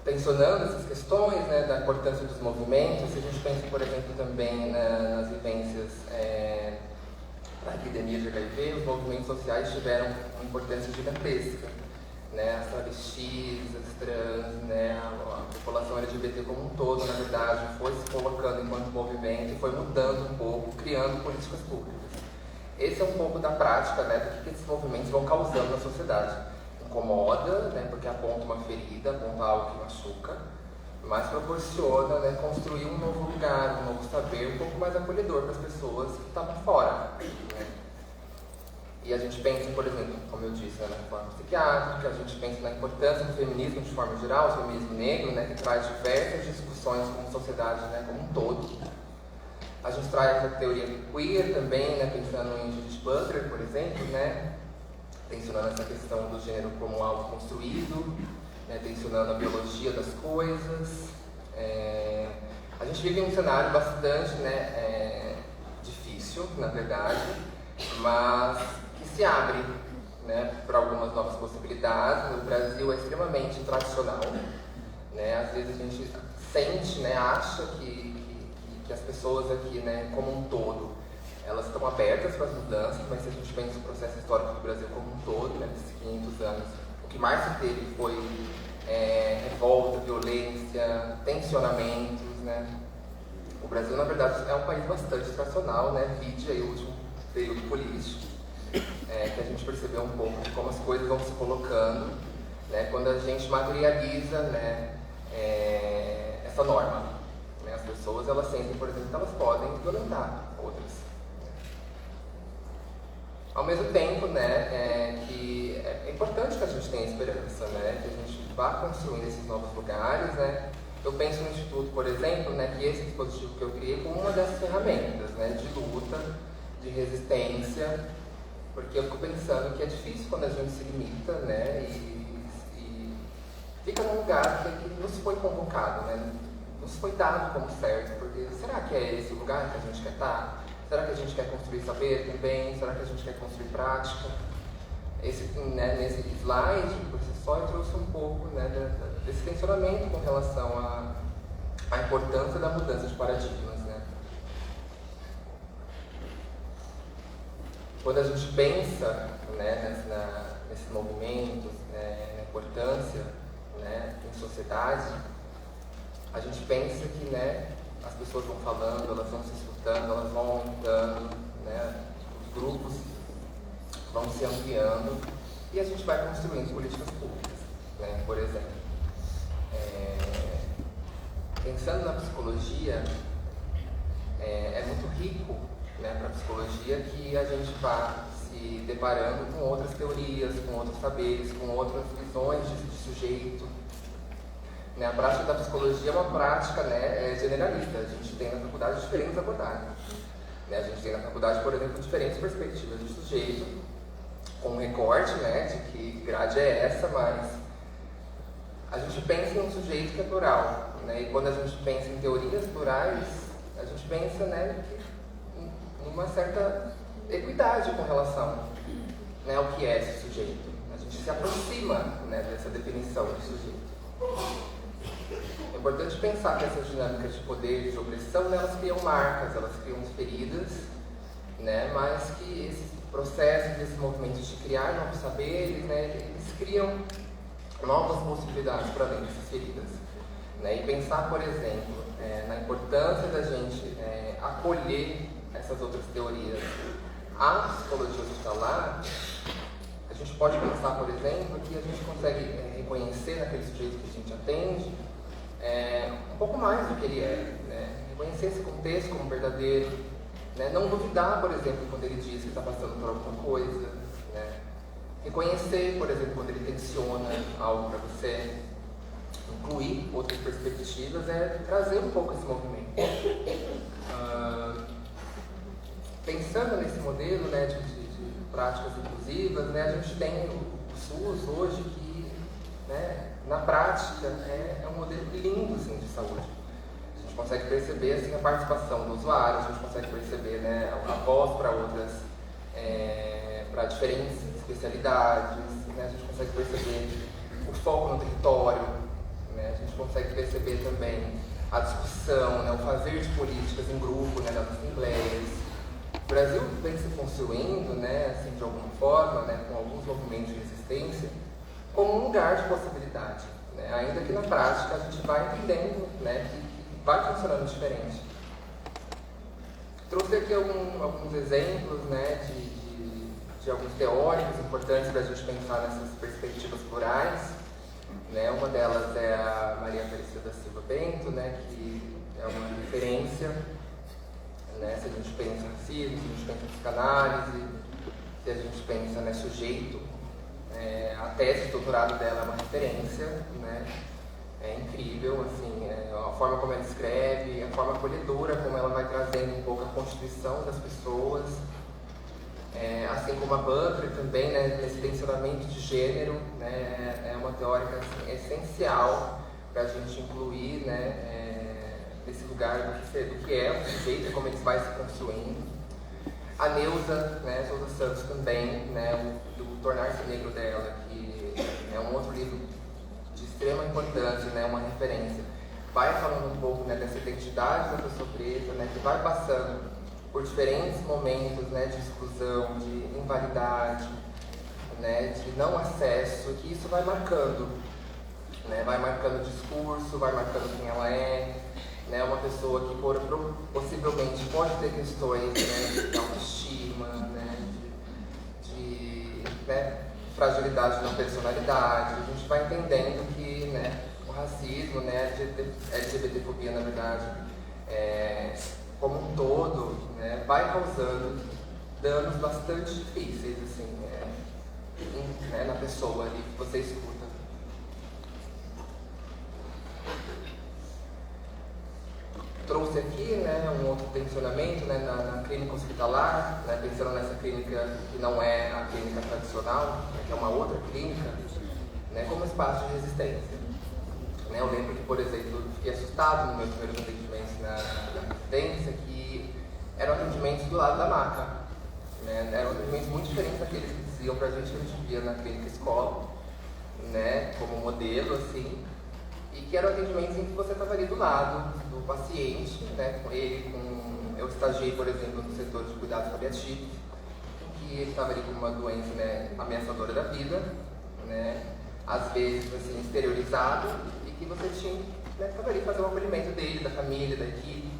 B: Tensionando essas questões, né, da importância dos movimentos, se a gente pensa, por exemplo, também nas vivências da epidemia de HIV, os movimentos sociais tiveram uma importância gigantesca. Né, as travestis, as trans, né, a população LGBT como um todo, na verdade, foi se colocando enquanto movimento e foi mudando um pouco, criando políticas públicas. Esse é um pouco da prática, né, do que esses movimentos vão causando na sociedade. Incomoda, né, porque aponta uma ferida, aponta algo que machuca, mas proporciona, né, construir um novo lugar, um novo saber, um pouco mais acolhedor para as pessoas que estavam fora. Né. E a gente pensa, por exemplo, como eu disse, né, na reforma psiquiátrica, a gente pensa na importância do feminismo de forma geral, o feminismo negro, né, que traz diversas discussões com a sociedade, né, como um todo. A gente traz a teoria queer também, né, pensando em Judith Butler, por exemplo, né, tensionando essa questão do gênero como algo construído, né, tensionando a biologia das coisas. A gente vive um cenário bastante, né, difícil, na verdade, mas que se abre, né, para algumas novas possibilidades. O Brasil é extremamente tradicional. Né, às vezes a gente sente, né, acha que as pessoas aqui, né, como um todo, elas estão abertas para as mudanças, mas se a gente pensa no processo histórico do Brasil como um todo, né, nesses 500 anos, o que mais se teve foi revolta, violência, tensionamentos. Né. O Brasil, na verdade, é um país bastante tradicional, né, vide aí o último período político, que a gente percebeu um pouco de como as coisas vão se colocando, né, quando a gente materializa, né, essa norma. Né. As pessoas, elas sentem, por exemplo, que elas podem violentar outras. Ao mesmo tempo, né, que é importante que a gente tenha esperança, né, que a gente vá construindo esses novos lugares. Né. Eu penso no Instituto, por exemplo, né, que esse dispositivo que eu criei como uma das ferramentas, né, de luta, de resistência, porque eu fico pensando que é difícil quando a gente se limita, né, e fica num lugar que nos foi convocado, né, nos foi dado como certo, porque será que é esse o lugar que a gente quer estar? Será que a gente quer construir saber também? Será que a gente quer construir prática? Né, nesse slide, por si só, eu trouxe um pouco, né, desse tensionamento com relação à importância da mudança de paradigmas. Né. Quando a gente pensa, né, nesses movimentos, né, na importância né, em sociedade, a gente pensa que, né, as pessoas vão falando, elas vão se escutando, elas vão aumentando, né, os grupos vão se ampliando e a gente vai construindo políticas públicas, né, por exemplo. Pensando na psicologia, é muito rico, né, para a psicologia que a gente vá se deparando com outras teorias, com outros saberes, com outras visões de sujeito. Né, a prática da psicologia é uma prática, né, generalista. A gente tem na faculdade diferentes abordagens. Né, a gente tem na faculdade, por exemplo, diferentes perspectivas de sujeito, com um recorte, né, de que grade é essa, mas a gente pensa em um sujeito que é plural. Né, e quando a gente pensa em teorias plurais, a gente pensa, né, em uma certa equidade com relação, né, ao que é esse sujeito. A gente se aproxima, né, dessa definição de sujeito. É importante pensar que essas dinâmicas de poder e de opressão, né, elas criam marcas, elas criam feridas, né, mas que esses processos, esses movimentos de criar novos saberes, né, eles criam novas possibilidades para além dessas feridas. Né, e pensar, por exemplo, na importância da gente acolher essas outras teorias. A psicologia hospitalar, a gente pode pensar, por exemplo, que a gente consegue reconhecer naquele sujeito que a gente atende um pouco mais do que ele é, né? Reconhecer esse contexto como verdadeiro, né? Não duvidar, por exemplo, quando ele diz que está passando por alguma coisa, né? Reconhecer, por exemplo, quando ele tensiona algo para você, incluir outras perspectivas, trazer um pouco esse movimento. Pensando nesse modelo, né, de práticas inclusivas, né, a gente tem o SUS hoje que, né, na prática é um modelo lindo, assim, de saúde. A gente consegue perceber, assim, a participação do usuário, a gente consegue perceber, né, a voz para outras, para diferentes especialidades, né, a gente consegue perceber o foco no território, né, a gente consegue perceber também a discussão, né, o fazer de políticas em grupo, né, nas assembleias. O Brasil vem se construindo, né, assim, de alguma forma, né, com alguns movimentos de resistência, como um lugar de possibilidade. Né, ainda que na prática a gente vai entendendo, né, que vai funcionando diferente. Trouxe aqui alguns exemplos, né, de alguns teóricos importantes para a gente pensar nessas perspectivas plurais. Né, uma delas é a Maria Aparecida da Silva Bento, né, que é uma referência. Né, se a gente pensa em racismo, se a gente pensa em psicanálise, se a gente pensa, né, sujeito, a tese de doutorado dela é uma referência, né, é incrível, assim, a forma como ela escreve, a forma acolhedora como ela vai trazendo um pouco a constituição das pessoas, assim como a Butler também, né, nesse tensionamento de gênero, né, é uma teórica, assim, essencial para a gente incluir, né, nesse lugar do que é o sujeito e como ele vai se construindo. A Neuza, né, Souza Santos também, né, o Tornar-se Negro dela, que é um outro livro de extrema importância, né, uma referência, vai falando um pouco, né, dessa identidade da pessoa preta, né, que vai passando por diferentes momentos, né, de exclusão, de invalidade, né, de não acesso, que isso vai marcando, né, vai marcando o discurso, vai marcando quem ela é. Né, uma pessoa que possivelmente pode ter questões, né, de autoestima, né, de fragilidade na personalidade. A gente vai entendendo que, né, o racismo, né, a LGBTfobia, na verdade, como um todo, né, vai causando danos bastante difíceis, assim, né, na pessoa ali que você escuta. Trouxe aqui, né, um outro tensionamento, né, na clínica hospitalar, né, pensando nessa clínica que não é a clínica tradicional, né, que é uma outra clínica, né, como espaço de resistência. Né, eu lembro que, por exemplo, fiquei assustado no meu primeiro atendimento na residência, que eram atendimentos do lado da maca. Né, eram atendimentos muito diferentes daqueles que diziam pra gente que a gente via na clínica escola, né, como modelo, assim. E que eram atendimentos em que você estava ali do lado do paciente, né, com ele, eu estagiei, por exemplo, no setor de cuidados paliativos, em que ele estava ali com uma doença, né, ameaçadora da vida, né, às vezes assim, exteriorizado, e que você tinha, né, que ali fazer o acolhimento dele, da família, da equipe.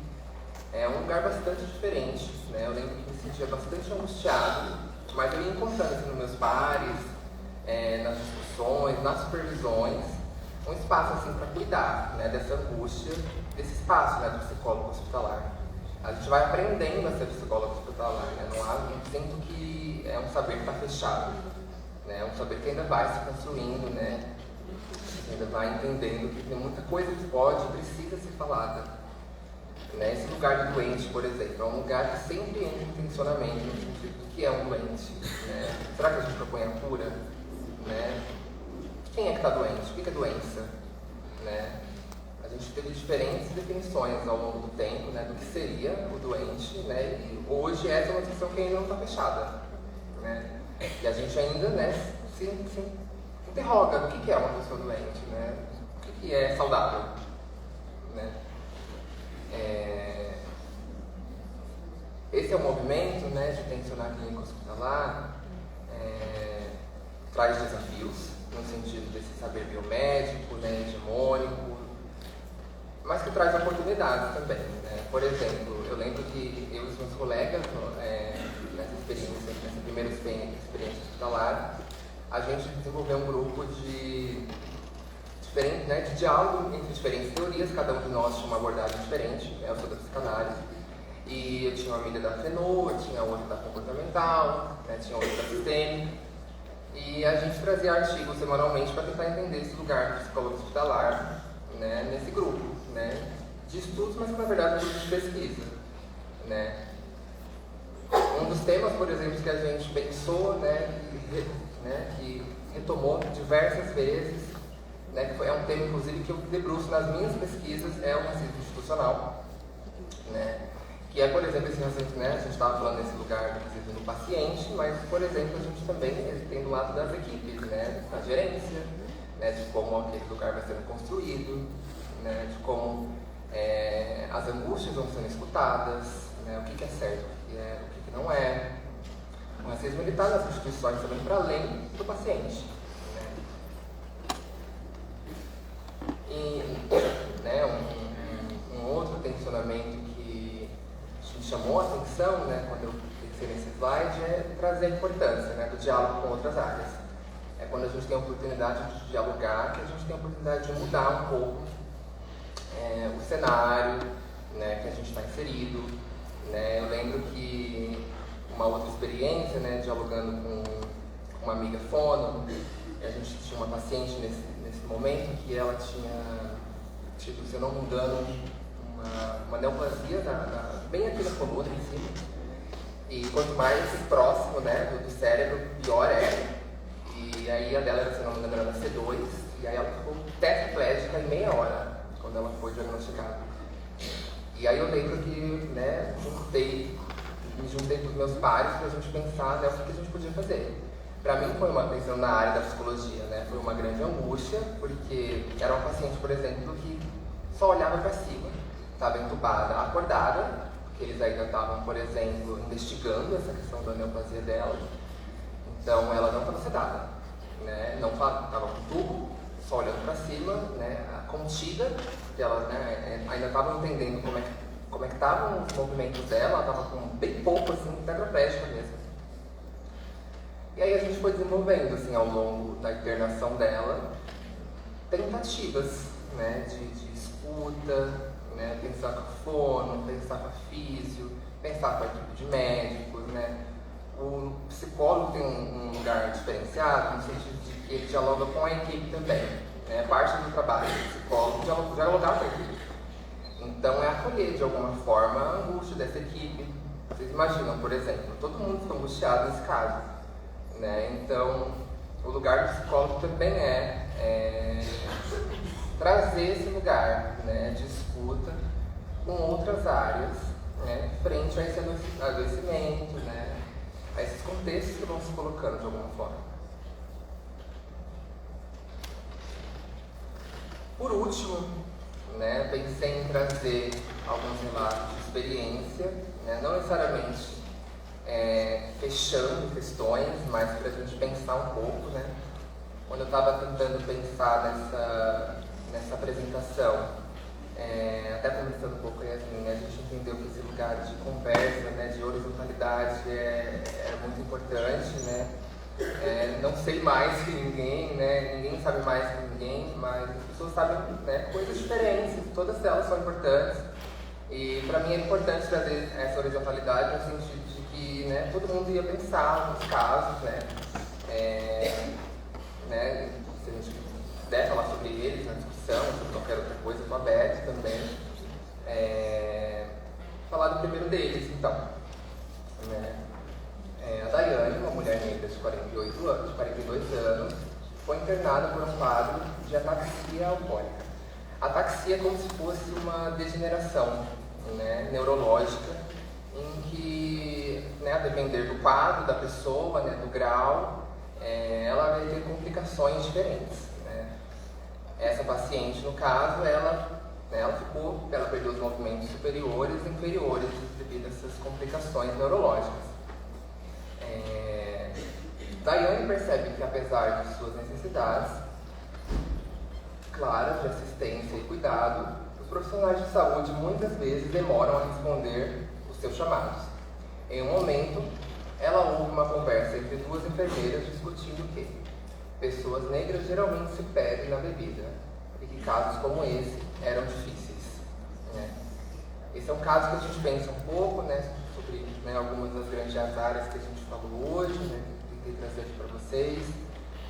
B: É um lugar bastante diferente, né? Eu lembro que me sentia bastante angustiado, mas eu ia encontrando assim, nos meus pares, nas discussões, nas supervisões, um espaço assim, para cuidar, né, dessa angústia, desse espaço, né, do psicólogo hospitalar. A gente vai aprendendo a ser psicólogo hospitalar, né? Não sinto que é um saber que está fechado, né? É um saber que ainda vai se construindo, né? Ainda vai entendendo que tem muita coisa que pode e precisa ser falada. Né? Esse lugar do doente, por exemplo, é um lugar que sempre entra em tensionamento no sentido do que é um doente. Né? Será que a gente propõe a cura? Né? Quem é que está doente? O que é doença? Né? A gente teve diferentes definições ao longo do tempo, né, do que seria o doente, né, e hoje essa é uma discussão que ainda não está fechada. Né? E a gente ainda, né, se interroga do que é uma pessoa doente, né? O que é saudável. Né? Esse é um movimento, né, de tensionar clínica hospitalar, traz desafios, no sentido desse saber biomédico, né, hegemônico, mas que traz oportunidades também. Né? Por exemplo, eu lembro que eu e os meus colegas, nessa primeira experiência hospitalar, a gente desenvolveu um grupo de diálogo entre diferentes teorias, cada um de nós tinha uma abordagem diferente, né? Eu sou da psicanálise, e eu tinha uma amiga da FENO, eu tinha outra da comportamental, né? Tinha outra da sistêmica, e a gente trazia artigos semanalmente para tentar entender esse lugar do psicólogo hospitalar, né? Nesse grupo, né? De estudos, mas que na verdade é um grupo de pesquisa. Né? Um dos temas, por exemplo, que a gente pensou, que retomou diversas vezes, né, que é um tema, inclusive, que eu debruço nas minhas pesquisas, é o racismo institucional. Né? Que é, por exemplo, esse racismo, né, a gente estava falando desse lugar do racismo no paciente, mas, por exemplo, a gente também tem do lado das equipes, né, da gerência, né, de como aquele lugar vai sendo construído, né, de como as angústias vão sendo escutadas, né, o que é certo, o que não é. O racismo está nas instituições também para além do paciente. E né, um outro tensionamento que me chamou a atenção, né, quando eu pensei nesse slide, é trazer a importância, né, do diálogo com outras áreas. É quando a gente tem a oportunidade de dialogar, que a gente tem a oportunidade de mudar um pouco o cenário, né, que a gente está inserido. Né. Eu lembro que uma outra experiência, né, dialogando com uma amiga fono, a gente tinha uma paciente nesse momento que ela tinha tido, se eu não me engano, uma neoplasia bem aqui na coluna em cima. E quanto mais próximo, né, do cérebro, pior é. E aí a dela, se eu não me engano, era C2, e aí ela ficou tetraplégica em meia hora, quando ela foi diagnosticada. E aí eu lembro que, né, me juntei com os meus pares para a gente pensar, né, o que a gente podia fazer. Para mim foi uma atenção na área da psicologia, né? Foi uma grande angústia, porque era uma paciente, por exemplo, que só olhava para cima, estava entubada, acordada, porque eles ainda estavam, por exemplo, investigando essa questão da neoplasia dela. Então ela não estava sedada, né? Não estava com tubo, só olhando para cima, né? Contida, porque ela, né, ainda estava entendendo como é que estavam os movimentos dela, ela estava com bem pouco, assim, tetraplégica mesmo. E aí a gente foi desenvolvendo, assim, ao longo da internação dela, tentativas, né, de escuta, né, pensar com a fono, pensar com a físio, pensar com a equipe de médicos, né. O psicólogo tem um lugar diferenciado, no sentido de que ele dialoga com a equipe também. Né, parte do trabalho do psicólogo é dialogar com a equipe. Então é acolher, de alguma forma, a angústia dessa equipe. Vocês imaginam, por exemplo, todo mundo está angustiado nesse caso. Né? Então, o lugar do psicólogo também é trazer esse lugar, né, de escuta com outras áreas, né, frente a esse adoecimento, né, a esses contextos que vão se colocando de alguma forma. Por último, né, pensei em trazer alguns relatos de experiência, né, não necessariamente fechando questões, mas para a gente pensar um pouco, né, quando eu estava tentando pensar nessa apresentação, até conversando um pouco com a Yasmin, a gente entendeu que esse lugar de conversa, né, de horizontalidade é muito importante, né? Não sei mais que ninguém, né? Ninguém sabe mais que ninguém, mas as pessoas sabem, né, coisas diferentes, todas elas são importantes. E para mim é importante trazer essa horizontalidade no sentido de que, né, todo mundo ia pensar nos casos, né? Se a gente puder falar sobre eles na discussão, sobre qualquer outra coisa, eu estou aberto também. Falar do primeiro deles, então. Né? A Daiane, uma mulher negra de 42 anos, foi internada por um quadro de ataxia alcoólica. Ataxia é como se fosse uma degeneração, né, neurológica, em que, né, a depender do quadro, da pessoa, né, do grau, ela vai ter complicações diferentes. Né? Essa paciente, no caso, ela perdeu os movimentos superiores e inferiores devido a essas complicações neurológicas. Daiane percebe que, apesar de suas necessidades claras de assistência e cuidado, os profissionais de saúde muitas vezes demoram a responder os seus chamados. Em um momento, ela ouve uma conversa entre duas enfermeiras discutindo que pessoas negras geralmente se perdem na bebida e que casos como esse eram difíceis. Né? Esse é um caso que a gente pensa um pouco, né, sobre, né, algumas das grandes áreas que a gente falou hoje, né, que tentei trazer aqui para vocês.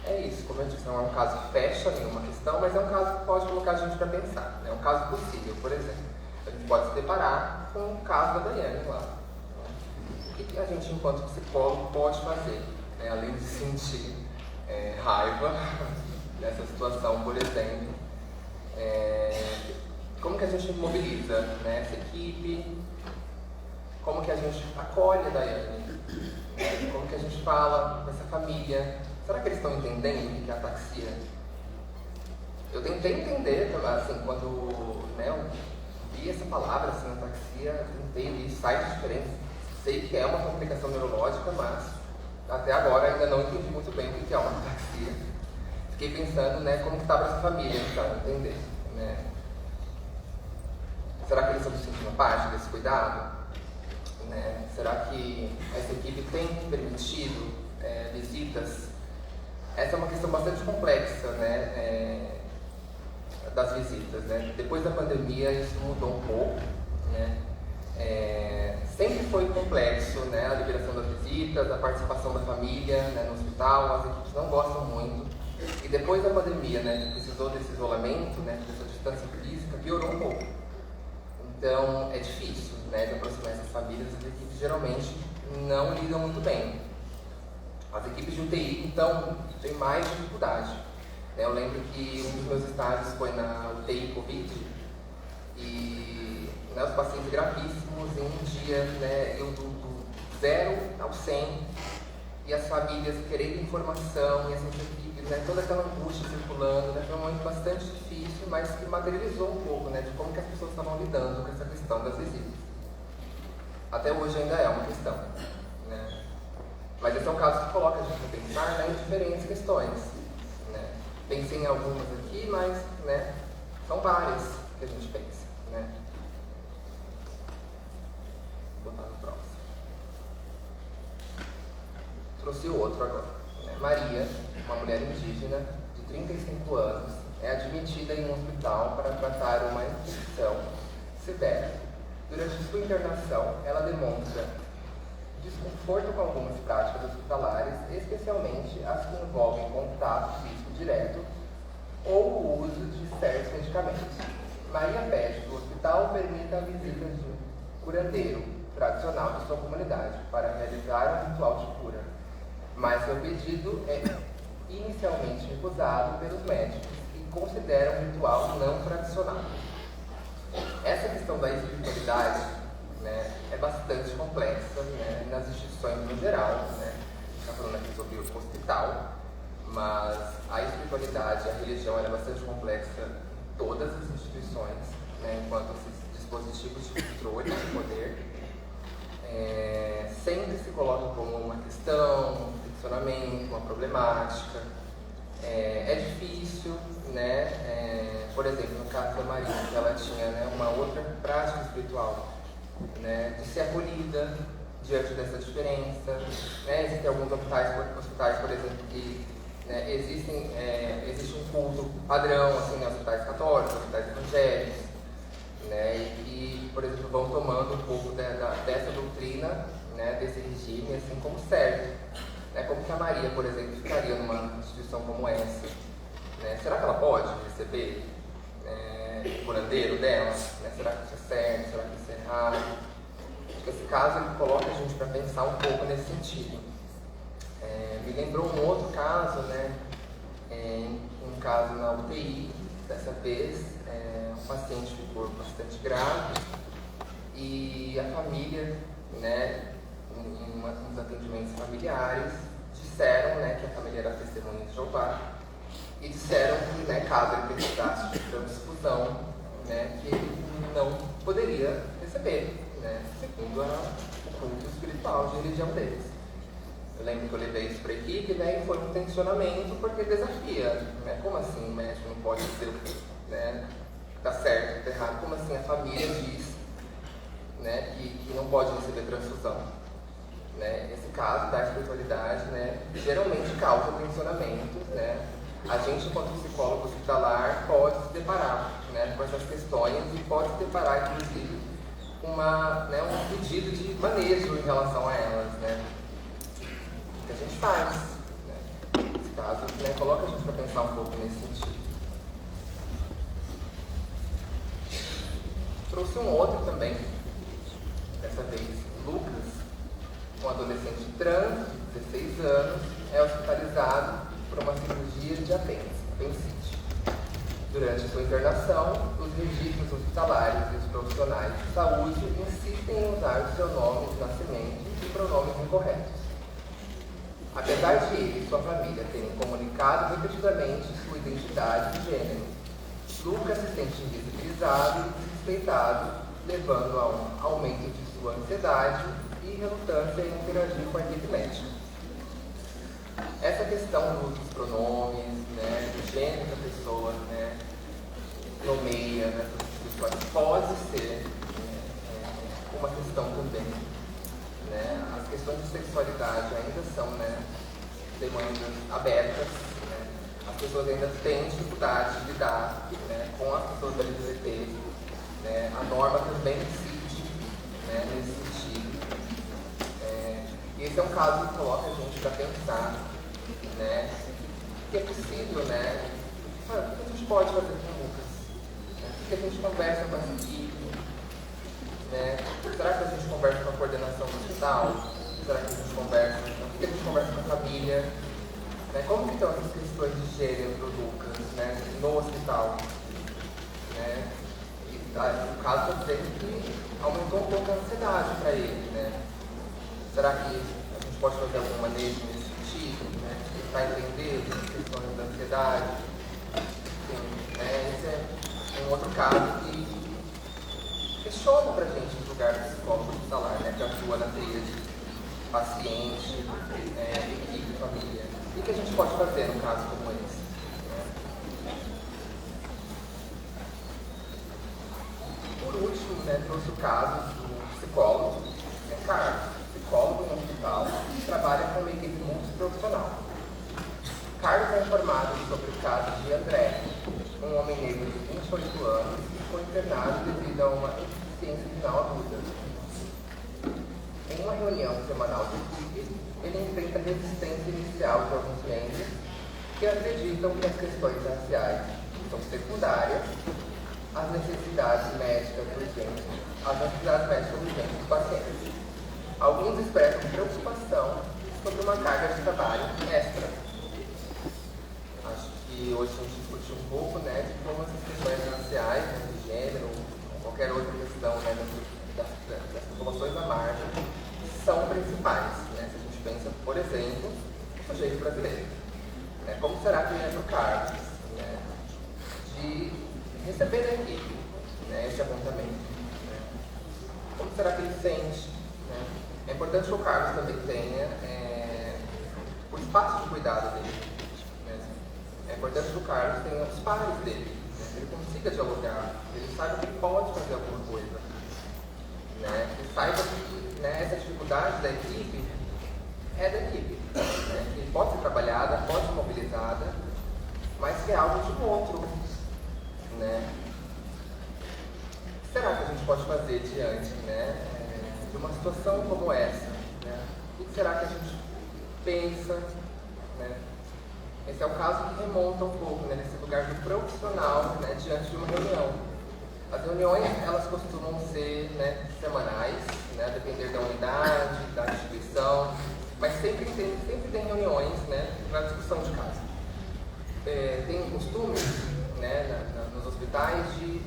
B: É isso, como eu disse, não é um caso que fecha nenhuma questão, mas é um caso que pode colocar a gente para pensar. É um caso possível, por exemplo. A gente pode se deparar com o caso da Daiane lá. O que a gente, enquanto psicólogo, pode fazer, né, além de sentir raiva nessa situação, por exemplo? Como que a gente mobiliza, né, essa equipe? Como que a gente acolhe a Daiane? Como que a gente fala com essa família? Será que eles estão entendendo o que é ataxia? Eu tentei entender, assim, quando, né, eu vi essa palavra, assim, ataxia, tentei ler sites diferentes. Sei que é uma complicação neurológica, mas até agora ainda não entendi muito bem o que é uma ataxia. Fiquei pensando, né, como que está para essa família, então, entender, né? Será que eles estão se sentindo parte desse cuidado? Né? Será que essa equipe tem permitido visitas? Essa é uma questão bastante complexa, né, das visitas. Né? Depois da pandemia isso mudou um pouco. Né? Sempre foi complexo, né, a liberação das visitas, a participação da família, né, no hospital, as equipes não gostam muito. E depois da pandemia, né, que precisou desse isolamento, né, dessa distância física, piorou um pouco. Então é difícil, né, de aproximar essas famílias. As equipes geralmente não lidam muito bem. As equipes de UTI, então, têm mais dificuldade. Eu lembro que um dos meus estágios foi na UTI Covid e, né, os pacientes gravíssimos em um dia, né, eu do 0 ao 100 e as famílias querendo informação e essas equipes, né, toda aquela angústia circulando, né, foi um momento bastante difícil, mas que materializou um pouco, né, de como que as pessoas estavam lidando com essa questão das visitas. Até hoje ainda é uma questão, né? Mas esse é um caso que coloca a gente a pensar, né, em diferentes questões. Né? Pensei em algumas aqui, mas, né, são várias que a gente pensa. Né? Vou botar no próximo. Trouxe outro agora. Né? Maria, uma mulher indígena de 35 anos, é admitida em um hospital para tratar uma infecção severa. Durante sua internação, ela demonstra desconforto com algumas práticas hospitalares, especialmente as que envolvem contato físico direto ou o uso de certos medicamentos. Maria pede que o hospital permita a visita de um curandeiro tradicional de sua comunidade para realizar um ritual de cura, mas seu pedido é inicialmente recusado pelos médicos que consideram o ritual não tradicional. Essa questão da espiritualidade, né, é bastante complexa, né, nas instituições no geral. Né? Está falando aqui sobre o hospital, mas a espiritualidade, a religião é bastante complexa em todas as instituições, né, enquanto esses dispositivos de controle de poder sempre se colocam como uma questão, um questionamento, uma problemática. É difícil, né? Por exemplo, no caso da Maria, que ela tinha, né, uma outra prática espiritual, né, de ser acolhida diante dessa diferença. Né? Existem alguns hospitais, por exemplo, que, né, existe um culto padrão, assim, né, hospitais católicos, hospitais evangélicos, né, e, por exemplo, vão tomando um pouco dessa doutrina, né, desse regime, assim, como certo. Né? Como que a Maria, por exemplo, ficaria numa instituição como essa? Né? Será que ela pode receber o curandeiro dela? Né? Será que isso é certo? Será que isso é errado? Acho que esse caso ele coloca a gente para pensar um pouco nesse sentido. Me lembrou um outro caso, né? Um caso na UTI, dessa vez, um paciente ficou bastante grave e a família, né, em uns atendimentos familiares, disseram, né, que a família era testemunha de Jeová e disseram que, né, caso ele precisasse de transfusão, né, que ele não poderia receber, né, segundo o culto espiritual de religião deles. Eu lembro que eu levei isso para a equipe, né, e foi um tensionamento porque desafia, né, como assim o médico não pode dizer o que, né, tá certo, está errado, como assim a família diz, né, que não pode receber transfusão. Né? Esse caso da espiritualidade, né, geralmente causa tensionamentos. Né? A gente, enquanto psicólogo hospitalar, pode se deparar, né, com essas questões e pode se deparar, inclusive, com um pedido de manejo em relação a elas. Né? O que a gente faz? Né? Esse caso, né, coloca a gente para pensar um pouco nesse sentido. Trouxe um outro também, dessa vez Lucas, um adolescente trans, de 16 anos, é hospitalizado por uma cirurgia de apendicite. Durante sua internação, os registros hospitalares e os profissionais de saúde insistem em usar o seu nome de nascimento e pronomes incorretos. Apesar de ele e sua família terem comunicado repetidamente sua identidade e gênero, Lucas se sente invisibilizado e desrespeitado, levando a um aumento de sua ansiedade e relutância em interagir com a equipe médica. Essa questão dos pronomes, né, do gênero que a pessoa, né, nomeia nessas instituições pode ser uma questão também. Né? As questões de sexualidade ainda são, né, demandas abertas. Né? As pessoas ainda têm dificuldade de lidar, né, com as pessoas LGBT. Né? A norma também incide, né, nesse sentido. E esse é um caso que coloca a gente para pensar, né, que é possível, né? O que a gente pode fazer com o Lucas? O que a gente conversa com essa equipe? Né? Será que a gente conversa com a coordenação do hospital? Será que a gente conversa? O que a gente conversa com a família? Né? Como que estão essas questões de gênero do Lucas, né, no hospital? Né? E, o caso está dizendo que aumentou um pouco a ansiedade para ele. Né? Será que a gente pode fazer algum manejo nesse sentido? Né? Para entender as questões da ansiedade? Enfim, né? Esse é um outro caso que questiona para a gente o lugar do psicólogo hospitalar, né? Que atua na tríade paciente, equipe, família. E o que a gente pode fazer num caso como esse? Né? Por último, né, trouxe o caso do psicólogo, Carlos, psicólogo no hospital, que trabalha com uma equipe multiprofissional. Carlos é informado sobre o caso de André, um homem negro de 28 anos que foi internado devido a uma insuficiência renal aguda. Em uma reunião semanal de equipe, ele enfrenta a resistência inicial de alguns membros que acreditam que as questões raciais são secundárias às necessidades médicas urgentes dos pacientes. Alguns expressam preocupação sobre uma carga de trabalho extra. Acho que hoje a gente discutiu um pouco, né, de como essas questões raciais, né, de gênero, qualquer outra questão, né, das populações à margem, são principais. Né? Se a gente pensa, por exemplo, no sujeito brasileiro. Né? Como será que ele é para o Carlos, né, de receber da equipe, né, esse apontamento? Né? Como será que ele sente? Né? É importante que o Carlos também tenha o espaço de cuidado dele. Né? É importante que o Carlos tenha os pares dele, né? Que ele consiga dialogar, que ele saiba que ele pode fazer alguma coisa, né? Que ele saiba que, né, essa dificuldade da equipe é da equipe, né? Que pode ser trabalhada, pode ser mobilizada, mas que é algo de um outro, né? O que será que a gente pode fazer diante, né, de uma situação como essa, né? O que será que a gente pensa, né? Esse é o caso que remonta um pouco, né, nesse lugar do profissional, né, diante de uma reunião. As reuniões, elas costumam ser, né, semanais, né, a depender da unidade, da instituição, mas sempre tem reuniões, né, na discussão de caso. Tem costume, né, nos hospitais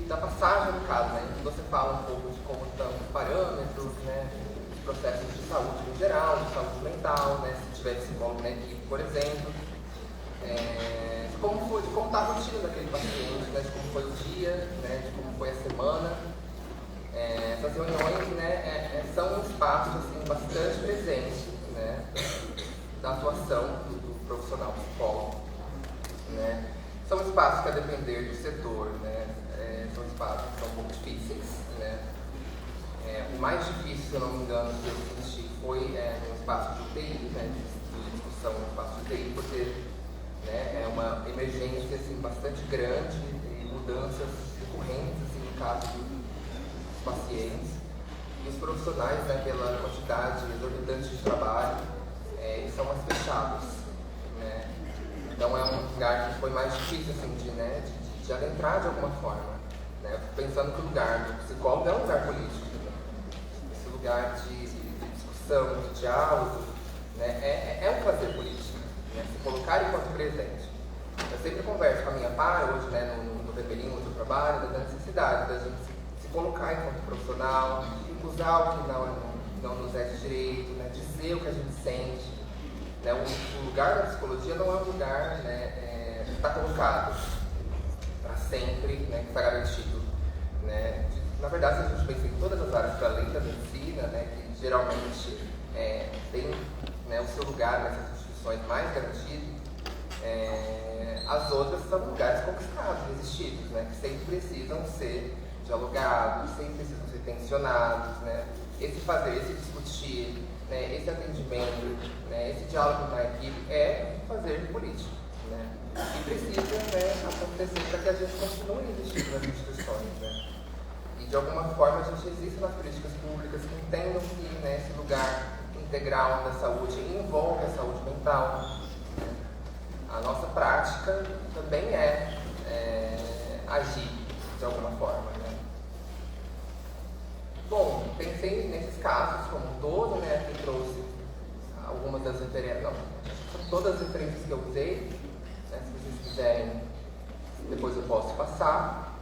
B: da passagem do caso, né, em que você fala um pouco de como estão os parâmetros, né, os processos de saúde em geral, de saúde mental, né, se tiver psicólogo na equipe, por exemplo, de como está a rotina daquele paciente, né, de como foi o dia, né, de como foi a semana. Essas reuniões, né, são um espaço assim, bastante presente, né, da atuação do profissional psicólogo, né. São espaços que, a depender do setor, né, são espaços que são um pouco difíceis, né. O mais difícil, se eu não me engano, que eu senti foi no espaço de UTI, né, de discussão no espaço de UTI, porque, né, é uma emergência assim, bastante grande e mudanças recorrentes assim, no caso dos pacientes. E os profissionais, né, pela quantidade exorbitante de trabalho, eles são mais fechados, né. Então é um lugar que foi mais difícil assim, de adentrar de alguma forma, né. Eu fico pensando que o lugar do psicólogo é um lugar político, né. Esse lugar de discussão, de diálogo, né, é um fazer político, né, se colocar enquanto presente. Eu sempre converso com a minha par, hoje, né, no Bebelinho, onde eu trabalho, da necessidade da gente se colocar enquanto profissional, usar o que não nos é de direito, né, dizer o que a gente sente. Né, o lugar da psicologia não é um lugar, né, que está colocado para sempre, né, que está garantido. Né. Na verdade, se a gente pensa em todas as áreas que a lei da medicina, né, que geralmente tem, né, o seu lugar nessas instituições mais garantido, as outras são lugares conquistados, resistidos, né, que sempre precisam ser dialogados, sempre precisam ser tensionados, né, esse fazer, esse discutir, né, esse atendimento, né, esse diálogo na equipe é fazer político, né, e precisa, né, acontecer para que a gente continue existindo nas instituições, né, e de alguma forma a gente existe nas políticas públicas que entendam que, né, esse lugar integral da saúde envolve a saúde mental, né. A nossa prática também agir de alguma forma, né. Bom, pensei nesses casos como um todo, né, aqui trouxe algumas das referências, não, são todas as referências que eu usei, né, se vocês quiserem, depois eu posso passar.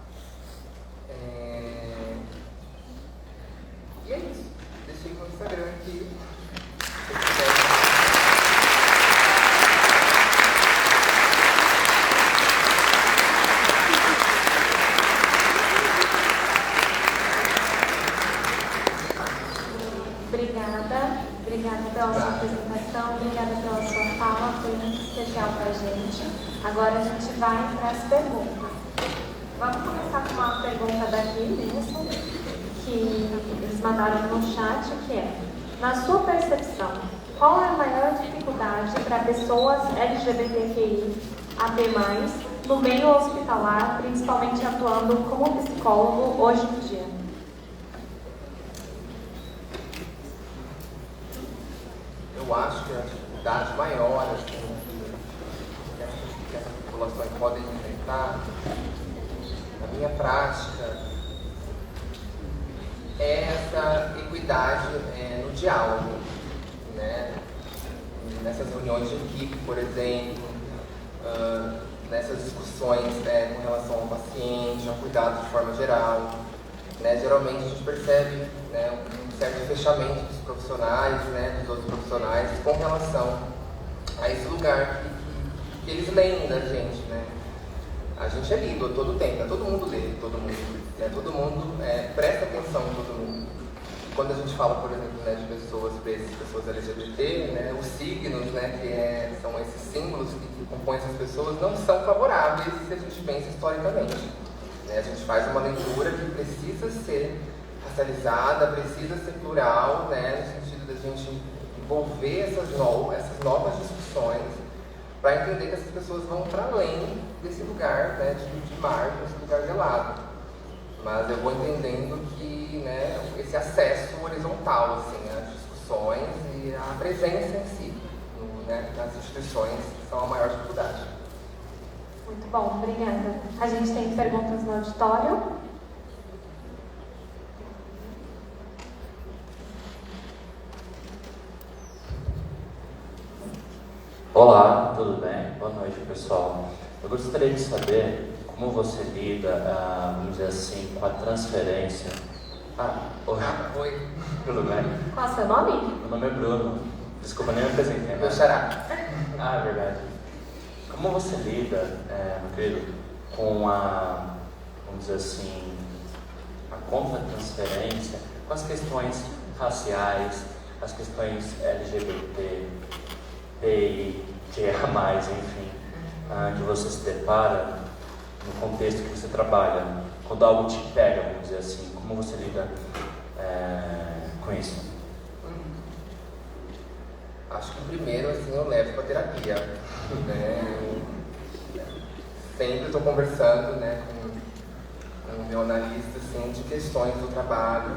B: E é isso, deixei meu Instagram aqui, se vocês quiserem.
A: Obrigada pela sua apresentação, obrigada pela sua fala, foi muito especial para a gente. Agora a gente vai para as perguntas. Vamos começar com uma pergunta daqui mesmo, que eles mandaram no chat, que é: na sua percepção, qual é a maior dificuldade para pessoas LGBTQI AP+, no meio hospitalar, principalmente atuando como psicólogo hoje em dia?
B: Eu acho que a dificuldade maior assim, que essas populações podem enfrentar, na minha prática, é essa equidade no diálogo, né? Nessas reuniões de equipe, por exemplo, nessas discussões com relação ao paciente, ao cuidado de forma geral. Né? Geralmente a gente percebe, né, um certo fechamento dos profissionais, né, dos outros profissionais, com relação a esse lugar que eles leem da gente. Né? A gente é lido a todo tempo, todo mundo lê todo mundo, né? Todo mundo presta atenção em todo mundo. quando a gente fala, por exemplo, né, de pessoas LGBT, né, os signos, né, são esses símbolos que compõem essas pessoas, não são favoráveis se a gente pensa historicamente. Né? A gente faz uma leitura que precisa ser racializada, precisa ser plural, né, no sentido da gente envolver essas novas discussões para entender que essas pessoas vão para além desse lugar, né, de margem, desse lugar velado. Mas eu vou entendendo que, né, esse acesso horizontal assim, às discussões e à presença em si, né, nas instituições, são a maior dificuldade.
A: Muito bom, obrigada. A gente tem perguntas no auditório.
C: Olá, tudo bem? Boa noite, pessoal. Eu gostaria de saber como você lida, vamos dizer assim, com a transferência.
B: Oi.
C: Tudo bem?
A: Qual é o seu nome?
C: Meu nome é Bruno. Desculpa, nem me apresentei.
B: Meu xará.
C: É verdade. Como você lida, meu querido, com vamos dizer assim, a contra-transferência, com as questões raciais, as questões LGBT, PI, QA+, enfim, que você se depara no contexto que você trabalha, quando algo te pega, vamos dizer assim, como você lida com isso?
B: Acho que primeiro, assim, eu levo para terapia, né? Sempre estou conversando, né, com o meu analista, assim, de questões do trabalho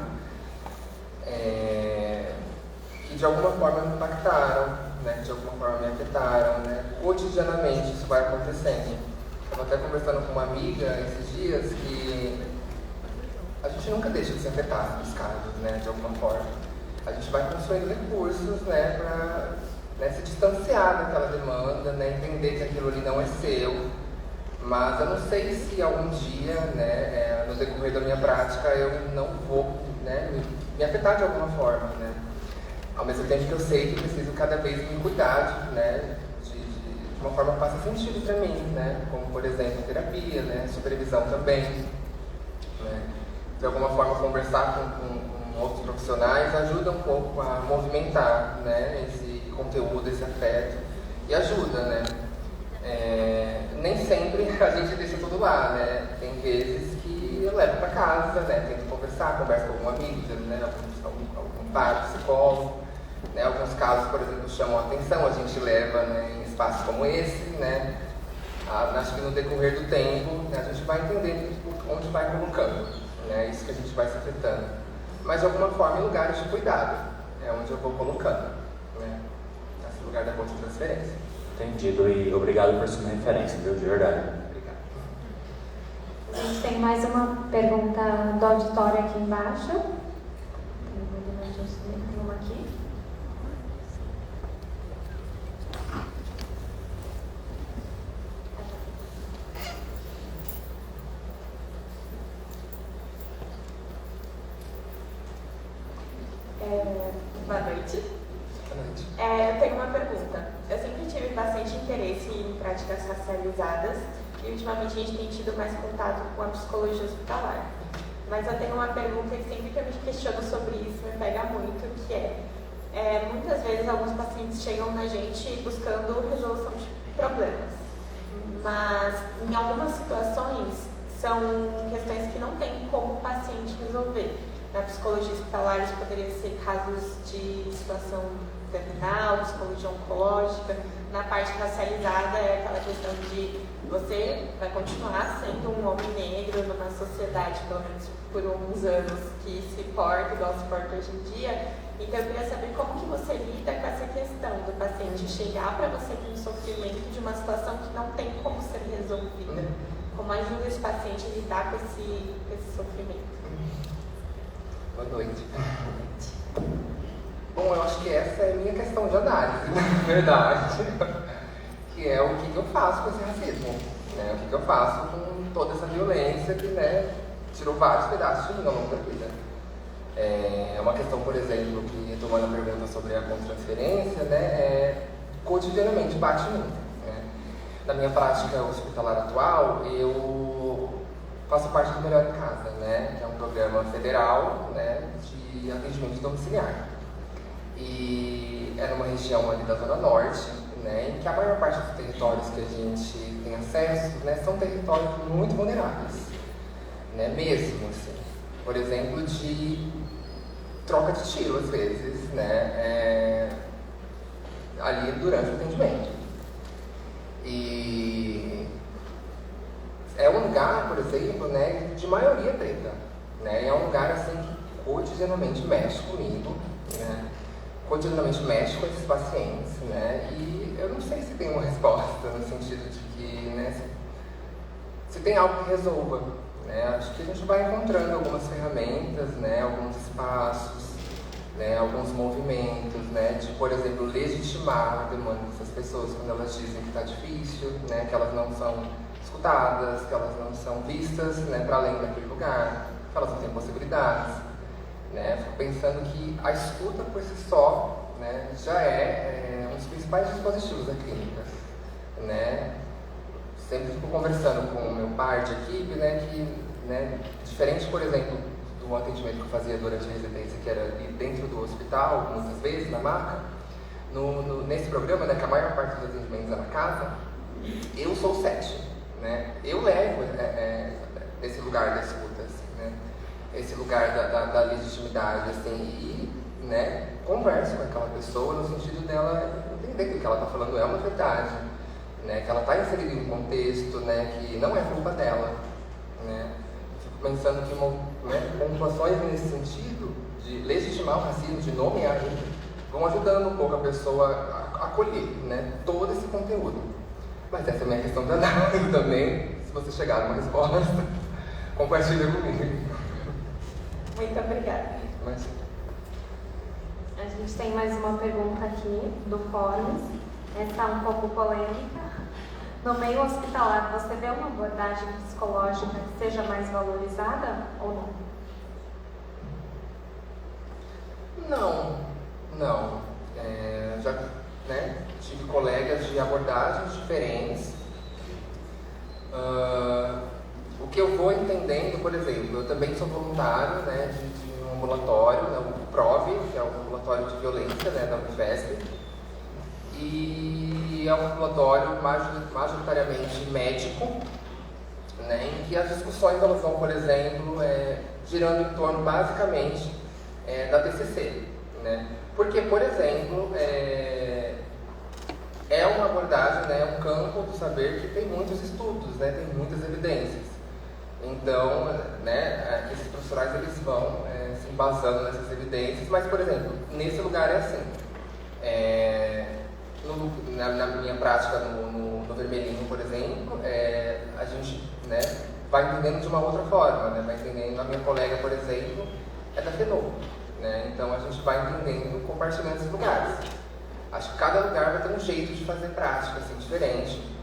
B: que de alguma forma me impactaram, né, de alguma forma me afetaram, né? Cotidianamente isso vai acontecendo. Estava até conversando com uma amiga esses dias que a gente nunca deixa de se afetar nos casos, né, de alguma forma. A gente vai construindo recursos, né, para, né, se distanciar daquela demanda, né, entender que aquilo ali não é seu. Mas eu não sei se algum dia, né, no decorrer da minha prática, eu não vou, né, me afetar de alguma forma, né. Ao mesmo tempo que eu sei que preciso cada vez me cuidar, né, de uma forma que faça sentido para mim, né, como por exemplo terapia, né, supervisão também, né. De alguma forma conversar com outros profissionais ajuda um pouco a movimentar, né, esse conteúdo, esse afeto, e ajuda, né. Nem sempre a gente deixa tudo lá, né, tem vezes que eu levo para casa, né, tento conversar, converso com algum amigo, né, algum pai, psicólogo, né, alguns casos, por exemplo, chamam a atenção, a gente leva, né, em espaços como esse, né, acho que no decorrer do tempo, né, a gente vai entendendo onde vai colocando, né, isso que a gente vai se afetando, mas de alguma forma em lugares de cuidado, é onde eu vou colocando, né, nesse lugar da boa transferência.
C: Entendido, e obrigado por sua referência, viu, de verdade.
B: Obrigado.
A: A gente tem mais uma pergunta do auditório aqui embaixo. Tem uma aqui.
D: Boa noite.
B: Boa noite.
D: Eu tenho uma pergunta. Eu sempre tive bastante interesse em práticas racializadas e ultimamente a gente tem tido mais contato com a psicologia hospitalar. Mas eu tenho uma pergunta que sempre que eu me questiono sobre isso me pega muito, que muitas vezes alguns pacientes chegam na gente buscando resolução de problemas, mas em algumas situações são questões que não tem como o paciente resolver. Na psicologia hospitalar isso poderia ser casos de situação terminal, psicologia oncológica. Na parte racializada é aquela questão de você vai continuar sendo um homem negro numa sociedade, pelo menos por uns anos, que se porta igual se porta hoje em dia. Então eu queria saber como que você lida com essa questão do paciente chegar para você com um sofrimento de uma situação que não tem como ser resolvida. Como ajuda esse paciente a lidar com esse sofrimento?
B: Boa noite. Bom, eu acho que essa é a minha questão de análise, na verdade, que é o que eu faço com esse racismo, né? O que eu faço com toda essa violência que, né, tirou vários pedaços de mim ao longo da vida. É uma questão, por exemplo, que, retomando a pergunta sobre a contransferência, né, cotidianamente bate muito, né? Na minha prática hospitalar atual, eu faço parte do Melhor em Casa, né, que é um programa federal, né, de de atendimento domiciliar. E é numa região ali da Zona Norte, né, em que a maior parte dos territórios que a gente tem acesso, né, são territórios muito vulneráveis, né, mesmo assim. Por exemplo, de troca de tiro, às vezes, né, ali durante o atendimento. E é um lugar, por exemplo, né, de maioria preta, né, é um lugar assim que cotidianamente mexe comigo, né, cotidianamente mexe com esses pacientes, né, e eu não sei se tem uma resposta no sentido de que, né, se tem algo que resolva, né, acho que a gente vai encontrando algumas ferramentas, né, alguns espaços, né, alguns movimentos, né, de, por exemplo, legitimar a demanda dessas pessoas quando elas dizem que está difícil, né, que elas não são escutadas, que elas não são vistas, né, para além daquele lugar, que elas não têm possibilidades. Né, fico pensando que a escuta por si só, né, já é um dos principais dispositivos da clínica. Né. Sempre fico conversando com o meu par de equipe, né, que, né, diferente, por exemplo, do atendimento que eu fazia durante a residência, que era ali dentro do hospital, muitas vezes, na maca, nesse programa, né, que a maior parte dos atendimentos é na casa, eu sou o 7. Né, eu levo esse lugar da escuta, assim, né, esse lugar da legitimidade, assim, e, né, converso com aquela pessoa no sentido dela entender que o que ela está falando é uma verdade, né, que ela está inserida em um contexto, né, que não é culpa dela. Né. Fico pensando que pontuações nesse sentido, de legitimar o racismo, de nomear ele, vão ajudando um pouco a pessoa a acolher, né, todo esse conteúdo. Mas essa é a minha questão de análise também. Se você chegar numa resposta, compartilha comigo.
D: Muito obrigada.
B: Mas...
A: A gente tem mais uma pergunta aqui do Fórum. Essa é um pouco polêmica. No meio hospitalar, você vê uma abordagem psicológica que seja mais valorizada ou
B: não? Não. Já, né, tive colegas de abordagens diferentes. O que eu vou entendendo, por exemplo, eu também sou voluntário, né, de um ambulatório, né, o PROV, que é o ambulatório de violência, né, da Unifesp. E é um ambulatório majoritariamente médico, né, em que as discussões elas vão, por exemplo, girando em torno basicamente da TCC. Né? Porque, por exemplo, é uma abordagem, né, um campo do saber que tem muitos estudos, né, tem muitas evidências. Então, né, esses profissionais eles vão se embasando nessas evidências, mas, por exemplo, nesse lugar é assim. Na minha prática no Vermelhinho, por exemplo, a gente, né, vai entendendo de uma outra forma, né, vai entendendo. A minha colega, por exemplo, é da FENOL, né, então a gente vai entendendo, compartilhando esses lugares. Acho que cada lugar vai ter um jeito de fazer prática assim, diferente,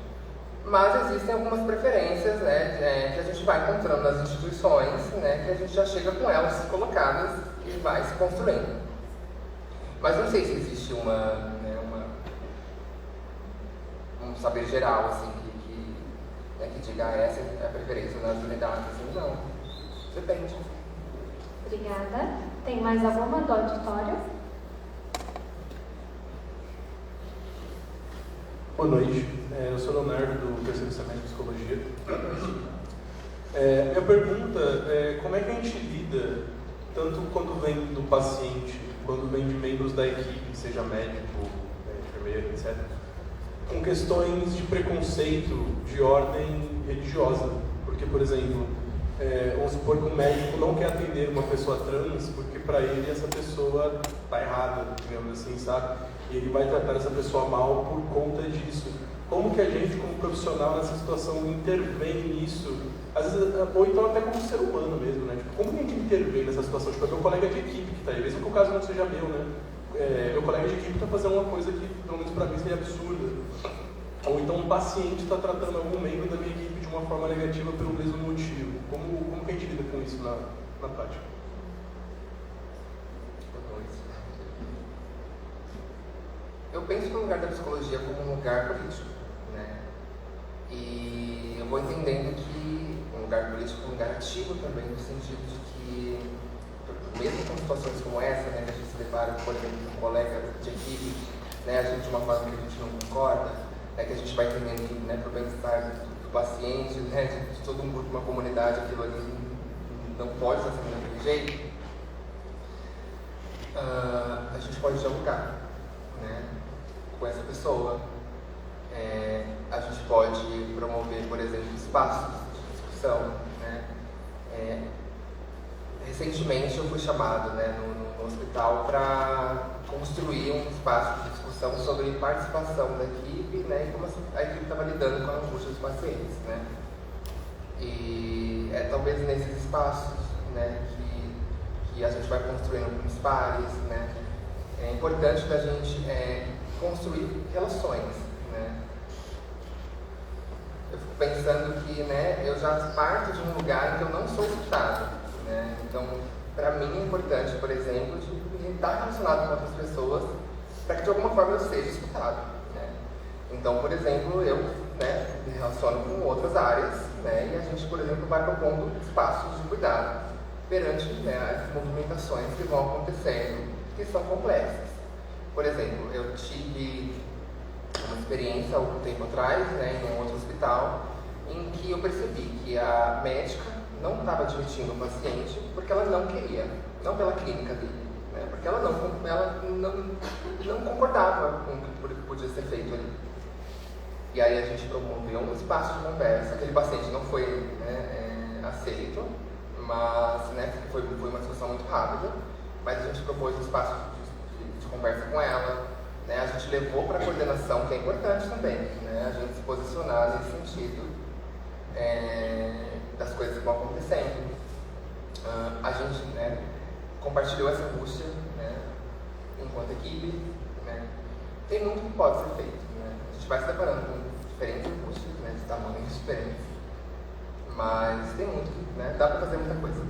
B: mas existem algumas preferências, né, que a gente vai encontrando nas instituições, né, que a gente já chega com elas colocadas e vai se construindo. Mas não sei se existe um saber geral, assim, que diga essa é a preferência nas unidades, assim, não. Depende.
A: Obrigada. Tem mais alguma do auditório?
E: Boa noite. Eu sou Leonardo, do terceiro semestre de Psicologia. Minha pergunta é como é que a gente lida, tanto quando vem do paciente, quando vem de membros da equipe, seja médico, enfermeiro, etc., com questões de preconceito de ordem religiosa. Porque, por exemplo, vamos supor que um médico não quer atender uma pessoa trans porque para ele essa pessoa está errada, digamos assim, sabe? E ele vai tratar essa pessoa mal por conta disso. Como que a gente, como profissional nessa situação, intervém nisso? Às vezes, ou então até como ser humano mesmo, né? Tipo, como que a gente intervém nessa situação? Tipo, é meu colega de equipe que está aí, mesmo que o caso não seja meu, né? Meu colega de equipe está fazendo uma coisa que, pelo menos para mim, seria absurda. Ou então um paciente está tratando algum membro da minha equipe de uma forma negativa pelo mesmo motivo. Como que a gente lida com isso na prática?
B: Eu penso no lugar da psicologia como um lugar político, né? E eu vou entendendo que um lugar político é um lugar ativo também, no sentido de que, mesmo com situações como essa, né, que a gente se depara, por exemplo, com um colega de equipe, né, a gente de uma forma que a gente não concorda, que a gente vai entendendo, né, para o bem-estar do paciente, né, de todo um grupo, uma comunidade, aquilo ali não pode estar sendo daquele jeito, a gente pode dialogar, né, com essa pessoa. A gente pode promover, por exemplo, espaços de discussão, né. Recentemente eu fui chamado, né, no hospital para construir um espaço de discussão sobre participação da equipe, né, e como a equipe estava lidando com a angústia dos pacientes, né. E talvez nesses espaços, né, que a gente vai construindo com os pares, né, é importante da gente construir relações, né. Eu fico pensando que, né, eu já parto de um lugar em que eu não sou escutado, né. Então, para mim é importante, por exemplo, de estar relacionado com outras pessoas para que de alguma forma eu seja escutado, né. Então, por exemplo, eu, né, me relaciono com outras áreas, né, e a gente, por exemplo, vai propondo espaços de cuidado perante, né, as movimentações que vão acontecendo, que são complexas. Por exemplo, eu tive uma experiência há algum tempo atrás, né, em um outro hospital, em que eu percebi que a médica não estava admitindo o paciente porque ela não queria, não pela clínica dele, né, porque ela não concordava com o que podia ser feito ali. E aí a gente promoveu um espaço de conversa, aquele paciente não foi, né, aceito, mas, né, foi uma discussão muito rápida, mas a gente propôs um espaço de conversa com ela, né, a gente levou para a coordenação, que é importante também, né, a gente se posicionar nesse sentido das coisas que vão acontecendo. A gente, né, compartilhou essa angústia, né, enquanto equipe, né. Tem muito que pode ser feito, né. A gente vai se deparando com diferentes angústias, né, de tamanhos diferentes, mas tem muito, né, dá para fazer muita coisa.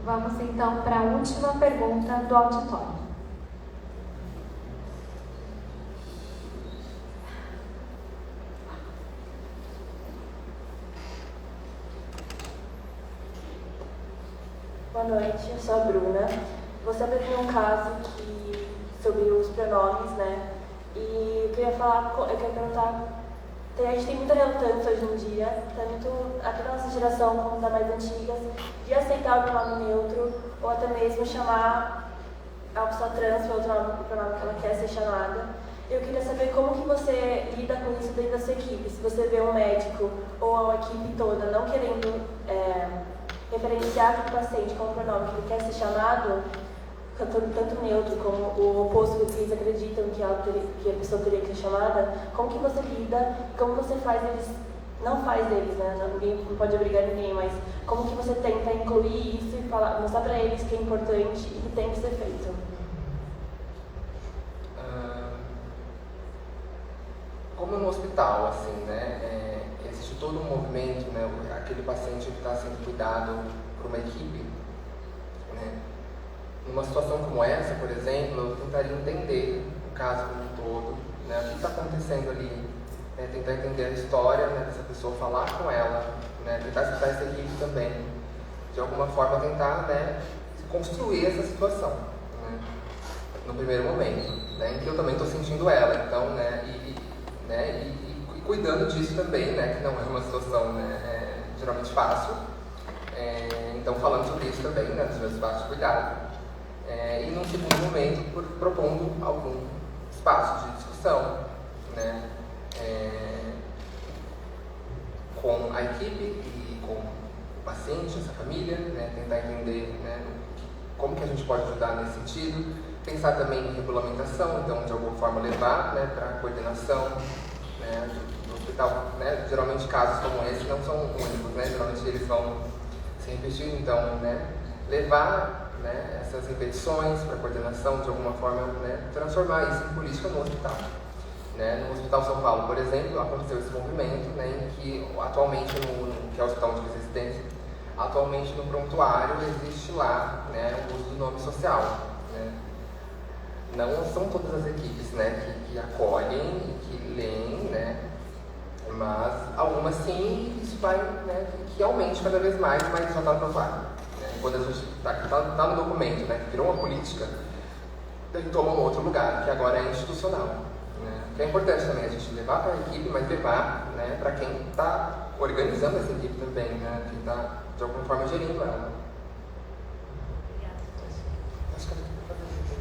A: Vamos então para a última pergunta do auditório.
F: Boa noite, eu sou a Bruna. Você apresentou um caso sobre os pronomes, né? E eu queria perguntar, a gente tem muita relutância hoje em dia, tanto aqui da nossa geração como da mais antigas, de aceitar o pronome neutro, ou até mesmo chamar a pessoa trans pelo pronome que ela quer ser chamada. Eu queria saber como que você lida com isso dentro da sua equipe, se você vê um médico ou a equipe toda não querendo referenciar o paciente com o pronome que ele quer ser chamado, tanto neutro como o oposto que eles acreditam que a pessoa teria que ser chamada, como que você lida, como você faz eles, não faz deles, né? Ninguém pode obrigar ninguém, mas como que você tenta incluir isso e mostrar para eles que é importante e que tem que ser feito?
B: Como no hospital, assim, né, existe todo um movimento, né, aquele paciente que está sendo cuidado por uma equipe, né. Numa situação como essa, por exemplo, eu tentaria entender o caso como um todo, né, o que está acontecendo ali, né, tentar entender a história, né, dessa pessoa, falar com ela, né, tentar escutar essa equipe também, de alguma forma tentar, né, construir essa situação, né, no primeiro momento, né, em que eu também estou sentindo ela, então, né, e cuidando disso também, né, que não é uma situação, né, geralmente fácil, então falando sobre isso também, né, dos meus espaços de cuidado. E num segundo momento, propondo algum espaço de discussão, né, com a equipe e com o paciente, essa família, né, tentar entender, né, como que a gente pode ajudar nesse sentido, pensar também em regulamentação, então de alguma forma levar, né, para a coordenação, né, do hospital, né, geralmente casos como esse não são únicos, né, geralmente eles vão se repetindo, então, né, levar, né, essas repetições para a coordenação, de alguma forma, né, transformar isso em política no hospital. Né? No Hospital São Paulo, por exemplo, aconteceu esse movimento, né, em que atualmente, que é o Hospital de Resistência, atualmente no prontuário existe lá, né, o uso do nome social. Né? Não são todas as equipes, né, que acolhem e que leem, né, mas algumas sim, e isso vai, né, que aumente cada vez mais, mas já está aprovado. Né? quando a gente tá no documento, né, que virou uma política, daí toma um outro lugar, que agora é institucional. Né? Que é importante também a gente levar para a equipe, mas levar, né, para quem está organizando essa equipe também, né, quem está de alguma forma gerindo ela. Acho que eu vou fazer isso.